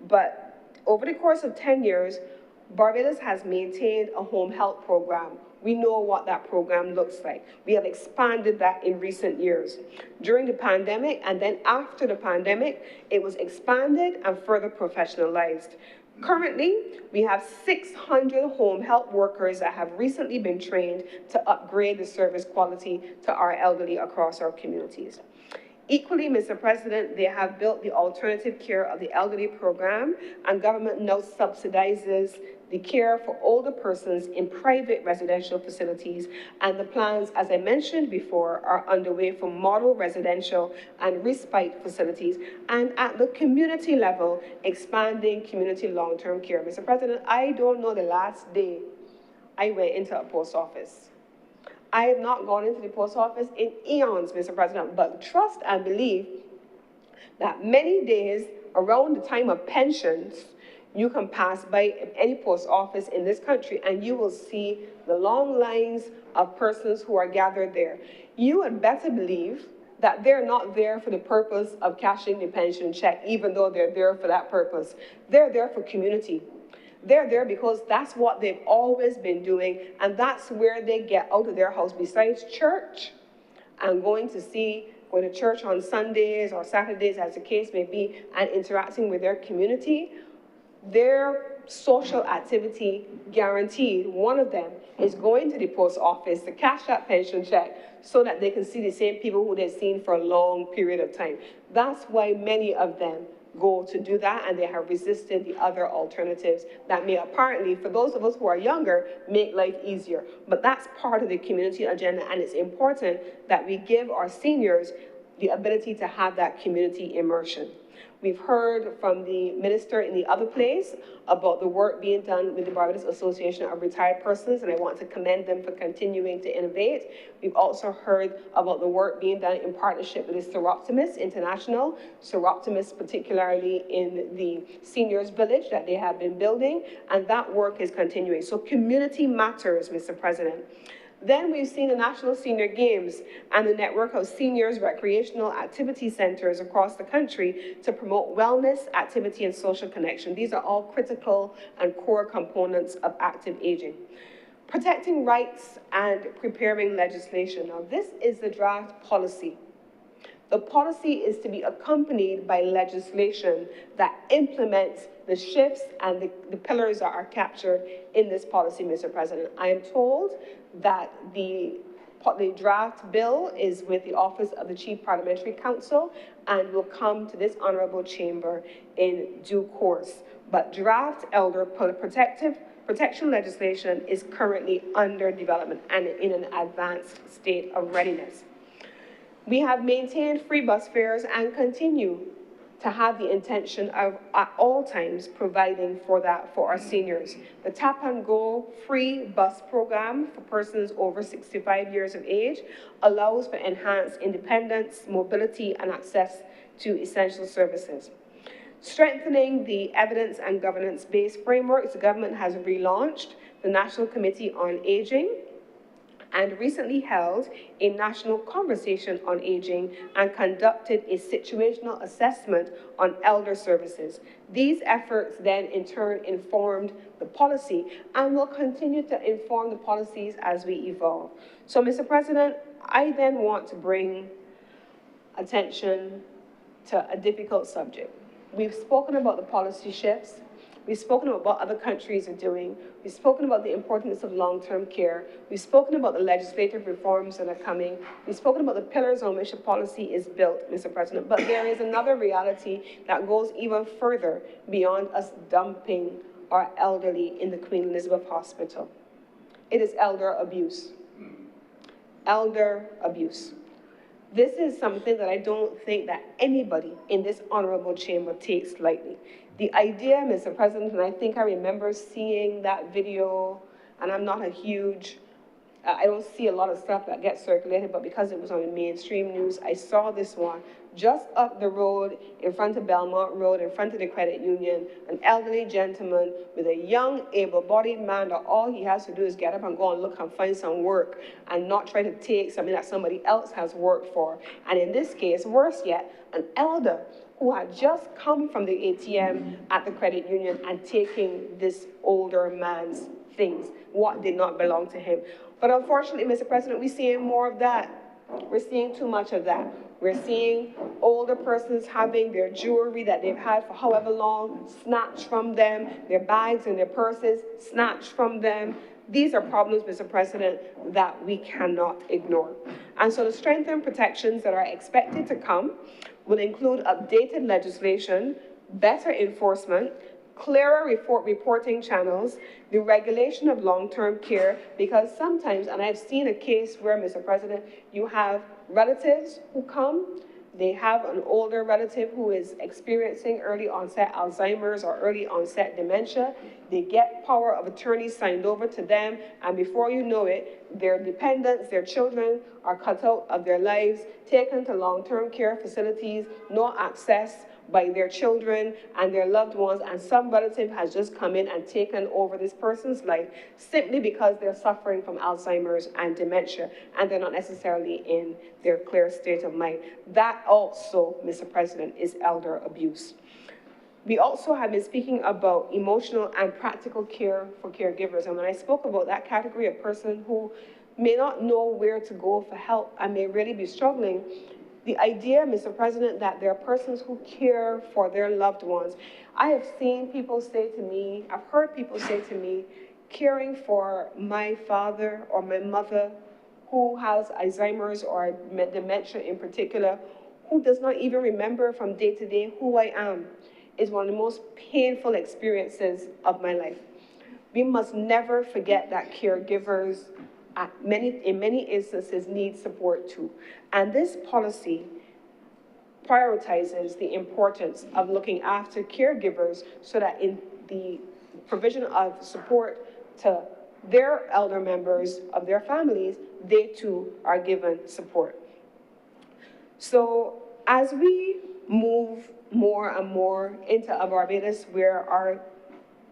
But over the course of 10 years, Barbados has maintained a home health program. We know what that program looks like. We have expanded that in recent years. During the pandemic and then after the pandemic, it was expanded and further professionalized. Currently, we have 600 home health workers that have recently been trained to upgrade the service quality to our elderly across our communities. Equally, Mr. President, they have built the alternative care of the elderly program, and government now subsidizes the care for older persons in private residential facilities, and the plans, as I mentioned before, are underway for model residential and respite facilities, and at the community level, expanding community long-term care. Mr. President, I don't know the last day I went into a post office. I have not gone into the post office in eons, Mr. President, but trust and believe that many days around the time of pensions, you can pass by any post office in this country and you will see the long lines of persons who are gathered there. You had better believe that they're not there for the purpose of cashing the pension check, even though they're there for that purpose. They're there for community. They're there because that's what they've always been doing, and that's where they get out of their house, besides church and going to church on Sundays or Saturdays, as the case may be, and interacting with their community. their social activity guaranteed, one of them is going to the post office to cash that pension check so that they can see the same people who they've seen for a long period of time. That's why many of them go to do that, and they have resisted the other alternatives that may apparently, for those of us who are younger, make life easier. But that's part of the community agenda, and it's important that we give our seniors the ability to have that community immersion. We've heard from the minister in the other place about the work being done with the Barbados Association of Retired Persons, and I want to commend them for continuing to innovate. We've also heard about the work being done in partnership with the Seroptimus International, Seroptimus particularly in the seniors village that they have been building, and that work is continuing. So community matters, Mr. President. Then we've seen the National Senior Games and the network of seniors recreational activity centers across the country to promote wellness, activity, and social connection. These are all critical and core components of active aging. Protecting rights and preparing legislation. Now, this is the draft policy. The policy is to be accompanied by legislation that implements the shifts and the pillars that are captured in this policy, Mr. President. I am told that the draft bill is with the Office of the Chief Parliamentary Counsel and will come to this honorable chamber in due course. But draft elder protection legislation is currently under development and in an advanced state of readiness. We have maintained free bus fares and continue to have the intention of, at all times, providing for that for our seniors. The Tap and Go free bus program for persons over 65 years of age allows for enhanced independence, mobility, and access to essential services. Strengthening the evidence and governance-based frameworks, the government has relaunched the National Committee on Aging and recently held a national conversation on aging and conducted a situational assessment on elder services. These efforts then in turn informed the policy and will continue to inform the policies as we evolve. So, Mr. President, I then want to bring attention to a difficult subject. We've spoken about the policy shifts. We've spoken about what other countries are doing. We've spoken about the importance of long-term care. We've spoken about the legislative reforms that are coming. We've spoken about the pillars on which the policy is built, Mr. President. But there is another reality that goes even further beyond us dumping our elderly in the Queen Elizabeth Hospital. It is elder abuse. Elder abuse. This is something that I don't think that anybody in this honorable chamber takes lightly. The idea, Mr. President, and I think I remember seeing that video, and I'm not a huge, I don't see a lot of stuff that gets circulated, but because it was on the mainstream news, I saw this one just up the road in front of Belmont Road, in front of the credit union, an elderly gentleman with a young, able-bodied man that all he has to do is get up and go and look and find some work and not try to take something that somebody else has worked for. And in this case, worse yet, an elder who had just come from the ATM at the credit union and taking this older man's things, what did not belong to him. But unfortunately, Mr. President, we're seeing more of that. We're seeing too much of that. We're seeing older persons having their jewelry that they've had for however long snatched from them, their bags and their purses snatched from them. These are problems, Mr. President, that we cannot ignore. And so the strengthened protections that are expected to come will include updated legislation, better enforcement, clearer reporting channels, the regulation of long-term care, because sometimes, and I've seen a case where, Mr. President, you have relatives who come, they have an older relative who is experiencing early onset Alzheimer's or early onset dementia. They get power of attorney signed over to them, and before you know it, their dependents, their children are cut out of their lives, taken to long-term care facilities, no access by their children and their loved ones, and some relative has just come in and taken over this person's life simply because they're suffering from Alzheimer's and dementia, and they're not necessarily in their clear state of mind. That also, Mr. President, is elder abuse. We also have been speaking about emotional and practical care for caregivers, and when I spoke about that category of person who may not know where to go for help and may really be struggling, The idea, Mr. President, that there are persons who care for their loved ones. I have seen people say to me, I've heard people say to me, caring for my father or my mother who has Alzheimer's or dementia in particular, who does not even remember from day to day who I am, is one of the most painful experiences of my life. We must never forget that caregivers in many instances need support too. And this policy prioritizes the importance of looking after caregivers so that in the provision of support to their elder members of their families, they too are given support. So as we move more and more into a Barbados where our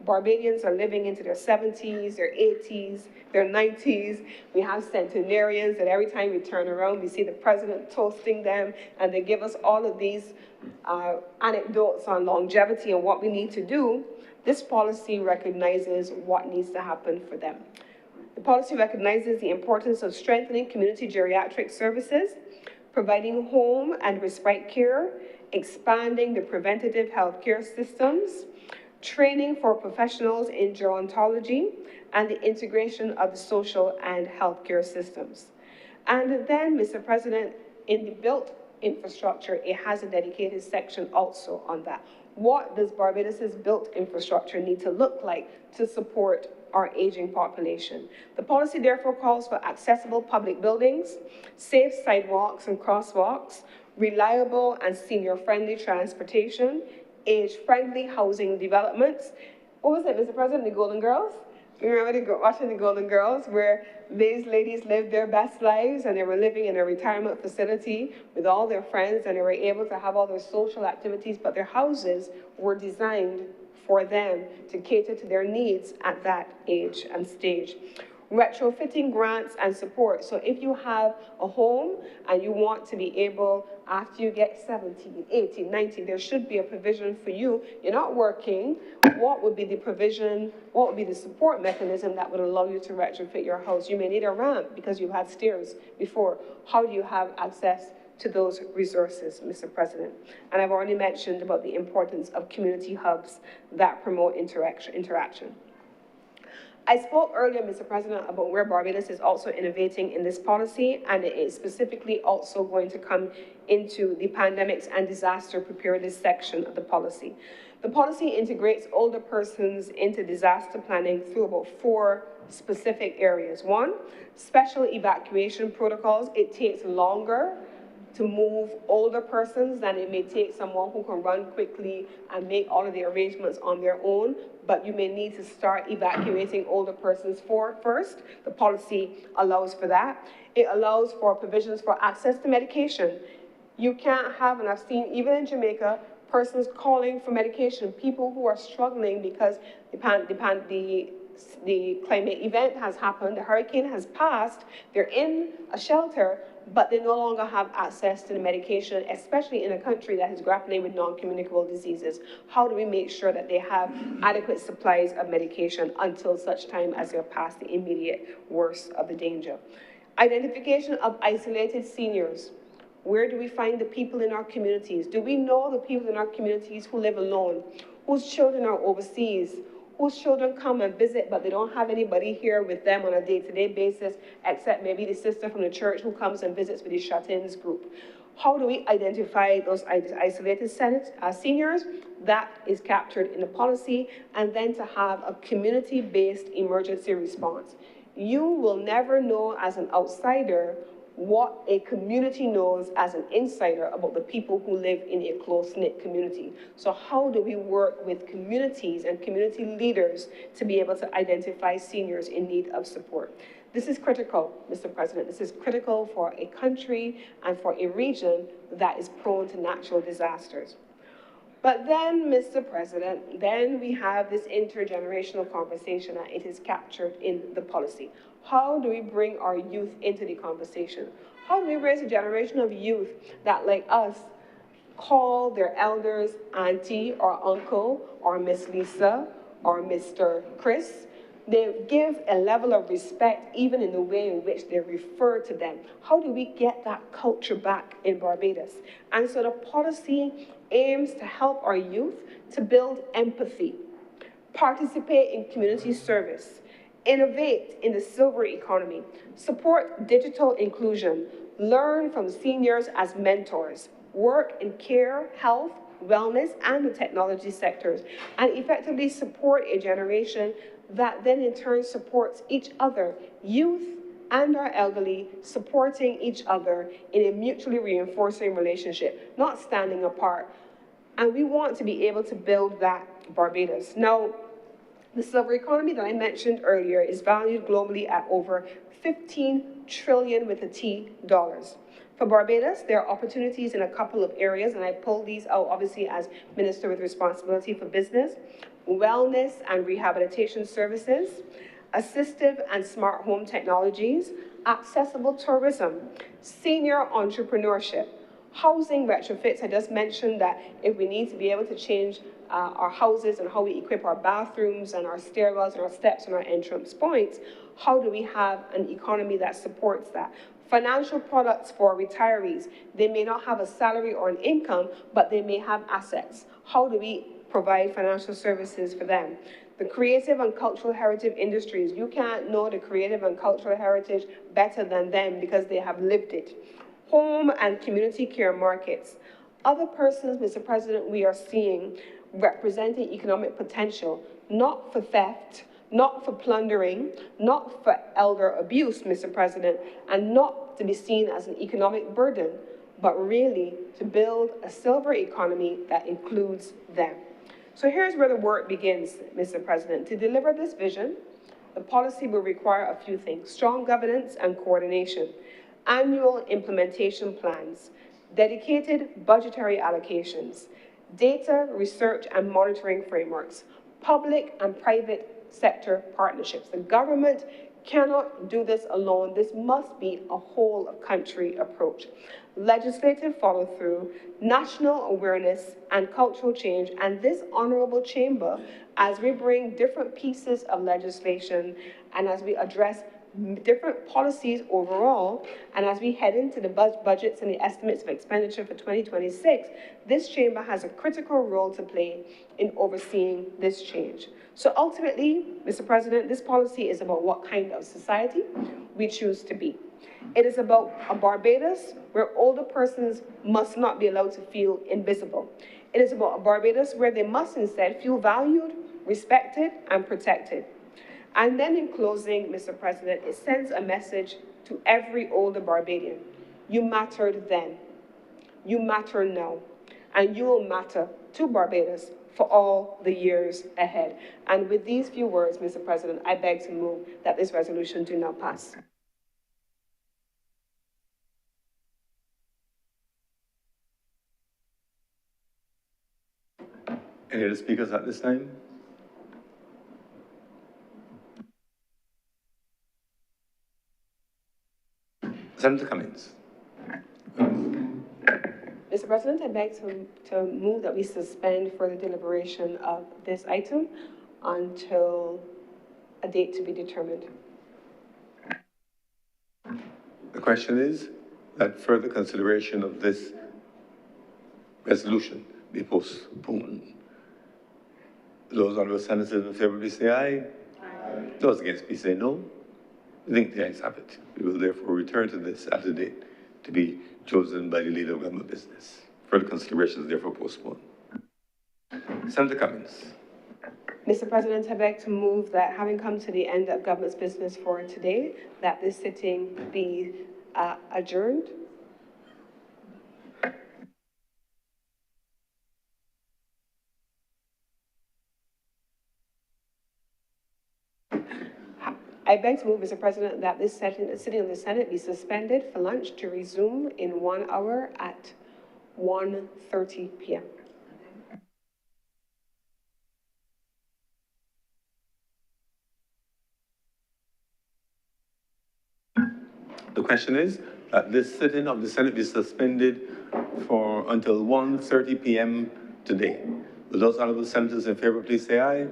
Barbadians are living into their 70s, their 80s, their 90s. We have centenarians that every time we turn around, we see the president toasting them, and they give us all of these anecdotes on longevity and what we need to do. This policy recognizes what needs to happen for them. The policy recognizes the importance of strengthening community geriatric services, providing home and respite care, expanding the preventative health care systems, training for professionals in gerontology, and the integration of the social and healthcare systems. And then, Mr. President, in the built infrastructure, it has a dedicated section also on that. What does Barbados's built infrastructure need to look like to support our aging population? The policy therefore calls for accessible public buildings, safe sidewalks and crosswalks, reliable and senior-friendly transportation, age-friendly housing developments. What was it, Mr. President, the Golden Girls? You remember watching the Golden Girls, where these ladies lived their best lives and they were living in a retirement facility with all their friends and they were able to have all their social activities, but their houses were designed for them to cater to their needs at that age and stage. Retrofitting grants and support. So if you have a home and you want to be able, after you get 17, 18, 19, there should be a provision for you. You're not working. What would be the provision, what would be the support mechanism that would allow you to retrofit your house? You may need a ramp because you've had stairs before. How do you have access to those resources, Mr. President? And I've already mentioned about the importance of community hubs that promote interaction. I spoke earlier, Mr. President, about where Barbados is also innovating in this policy, and it is specifically also going to come into the pandemics and disaster preparedness section of the policy. The policy integrates older persons into disaster planning through about 4 specific areas. 1, special evacuation protocols. It takes longer to move older persons than it may take someone who can run quickly and make all of the arrangements on their own, but you may need to start evacuating older persons first. The policy allows for that. It allows for provisions for access to medication. You can't have, and I've seen even in Jamaica, persons calling for medication, people who are struggling because the climate event has happened, the hurricane has passed, they're in a shelter, but they no longer have access to the medication, especially in a country that is grappling with non-communicable diseases. How do we make sure that they have adequate supplies of medication until such time as they're past the immediate worst of the danger? Identification of isolated seniors. Where do we find the people in our communities? Do we know the people in our communities who live alone, whose children are overseas, whose children come and visit, but they don't have anybody here with them on a day-to-day basis, except maybe the sister from the church who comes and visits with the shut-ins group? How do we identify those isolated seniors? That is captured in the policy, and then to have a community-based emergency response. You will never know as an outsider what a community knows as an insider about the people who live in a close-knit community. So how do we work with communities and community leaders to be able to identify seniors in need of support? This is critical, Mr. President. This is critical for a country and for a region that is prone to natural disasters. But then, Mr. President, then we have this intergenerational conversation and it is captured in the policy. How do we bring our youth into the conversation? How do we raise a generation of youth that, like us, call their elders auntie or uncle or Miss Lisa or Mr. Chris? They give a level of respect even in the way in which they refer to them. How do we get that culture back in Barbados? And so the policy aims to help our youth to build empathy, participate in community service, innovate in the silver economy, support digital inclusion, learn from seniors as mentors, work in care, health, wellness, and the technology sectors, and effectively support a generation that then in turn supports each other, youth and our elderly supporting each other in a mutually reinforcing relationship, not standing apart. And we want to be able to build that Barbados. Now, the silver economy that I mentioned earlier is valued globally at over 15 trillion with a T dollars. For Barbados, there are opportunities in a couple of areas, and I pulled these out obviously as Minister with responsibility for business, wellness and rehabilitation services, assistive and smart home technologies, accessible tourism, senior entrepreneurship, housing retrofits. I just mentioned that if we need to be able to change our houses and how we equip our bathrooms and our stairwells and our steps and our entrance points, how do we have an economy that supports that? Financial products for retirees. They may not have a salary or an income, but they may have assets. How do we provide financial services for them? The creative and cultural heritage industries. You can't know the creative and cultural heritage better than them because they have lived it. Home and community care markets. Other persons, Mr. President, we are seeing representing economic potential, not for theft, not for plundering, not for elder abuse, Mr. President, and not to be seen as an economic burden, but really to build a silver economy that includes them. So here's where the work begins, Mr. President. To deliver this vision, the policy will require a few things: strong governance and coordination, annual implementation plans, dedicated budgetary allocations, data, research, and monitoring frameworks, public and private sector partnerships. The government cannot do this alone. This must be a whole-of-country approach. Legislative follow-through, national awareness, and cultural change, and this honorable chamber, as we bring different pieces of legislation and as we address different policies overall, and as we head into the budgets and the estimates of expenditure for 2026, this chamber has a critical role to play in overseeing this change. So ultimately, Mr. President, this policy is about what kind of society we choose to be. It is about a Barbados where older persons must not be allowed to feel invisible. It is about a Barbados where they must instead feel valued, respected, and protected. And then in closing, Mr. President, it sends a message to every older Barbadian. You mattered then, you matter now, and you will matter to Barbados for all the years ahead. And with these few words, Mr. President, I beg to move that this resolution do not pass. Any other speakers at this time? Senator Cummings. Mr. President, I beg to move that we suspend further deliberation of this item until a date to be determined. The question is that further consideration of this resolution be postponed. Those honorable senators in favor, please say aye. Aye. Those against, please say no. I think the ayes have it. We will therefore return to this at a date to be chosen by the leader of government business. Further consideration is therefore postponed. Senator Cummings. Mr. President, I beg to move that, having come to the end of government's business for today, that this sitting be adjourned. I beg to move, Mr. President, that this sitting of the Senate be suspended for lunch to resume in 1 hour at 1:30 p.m. The question is that this sitting of the Senate be suspended until 1:30 p.m. today. Will those honorable senators in favor please say aye?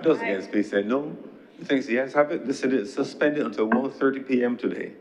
Those against please say no. Thanks, the ayes have it. The Senate is suspended until 1:30 p.m. today.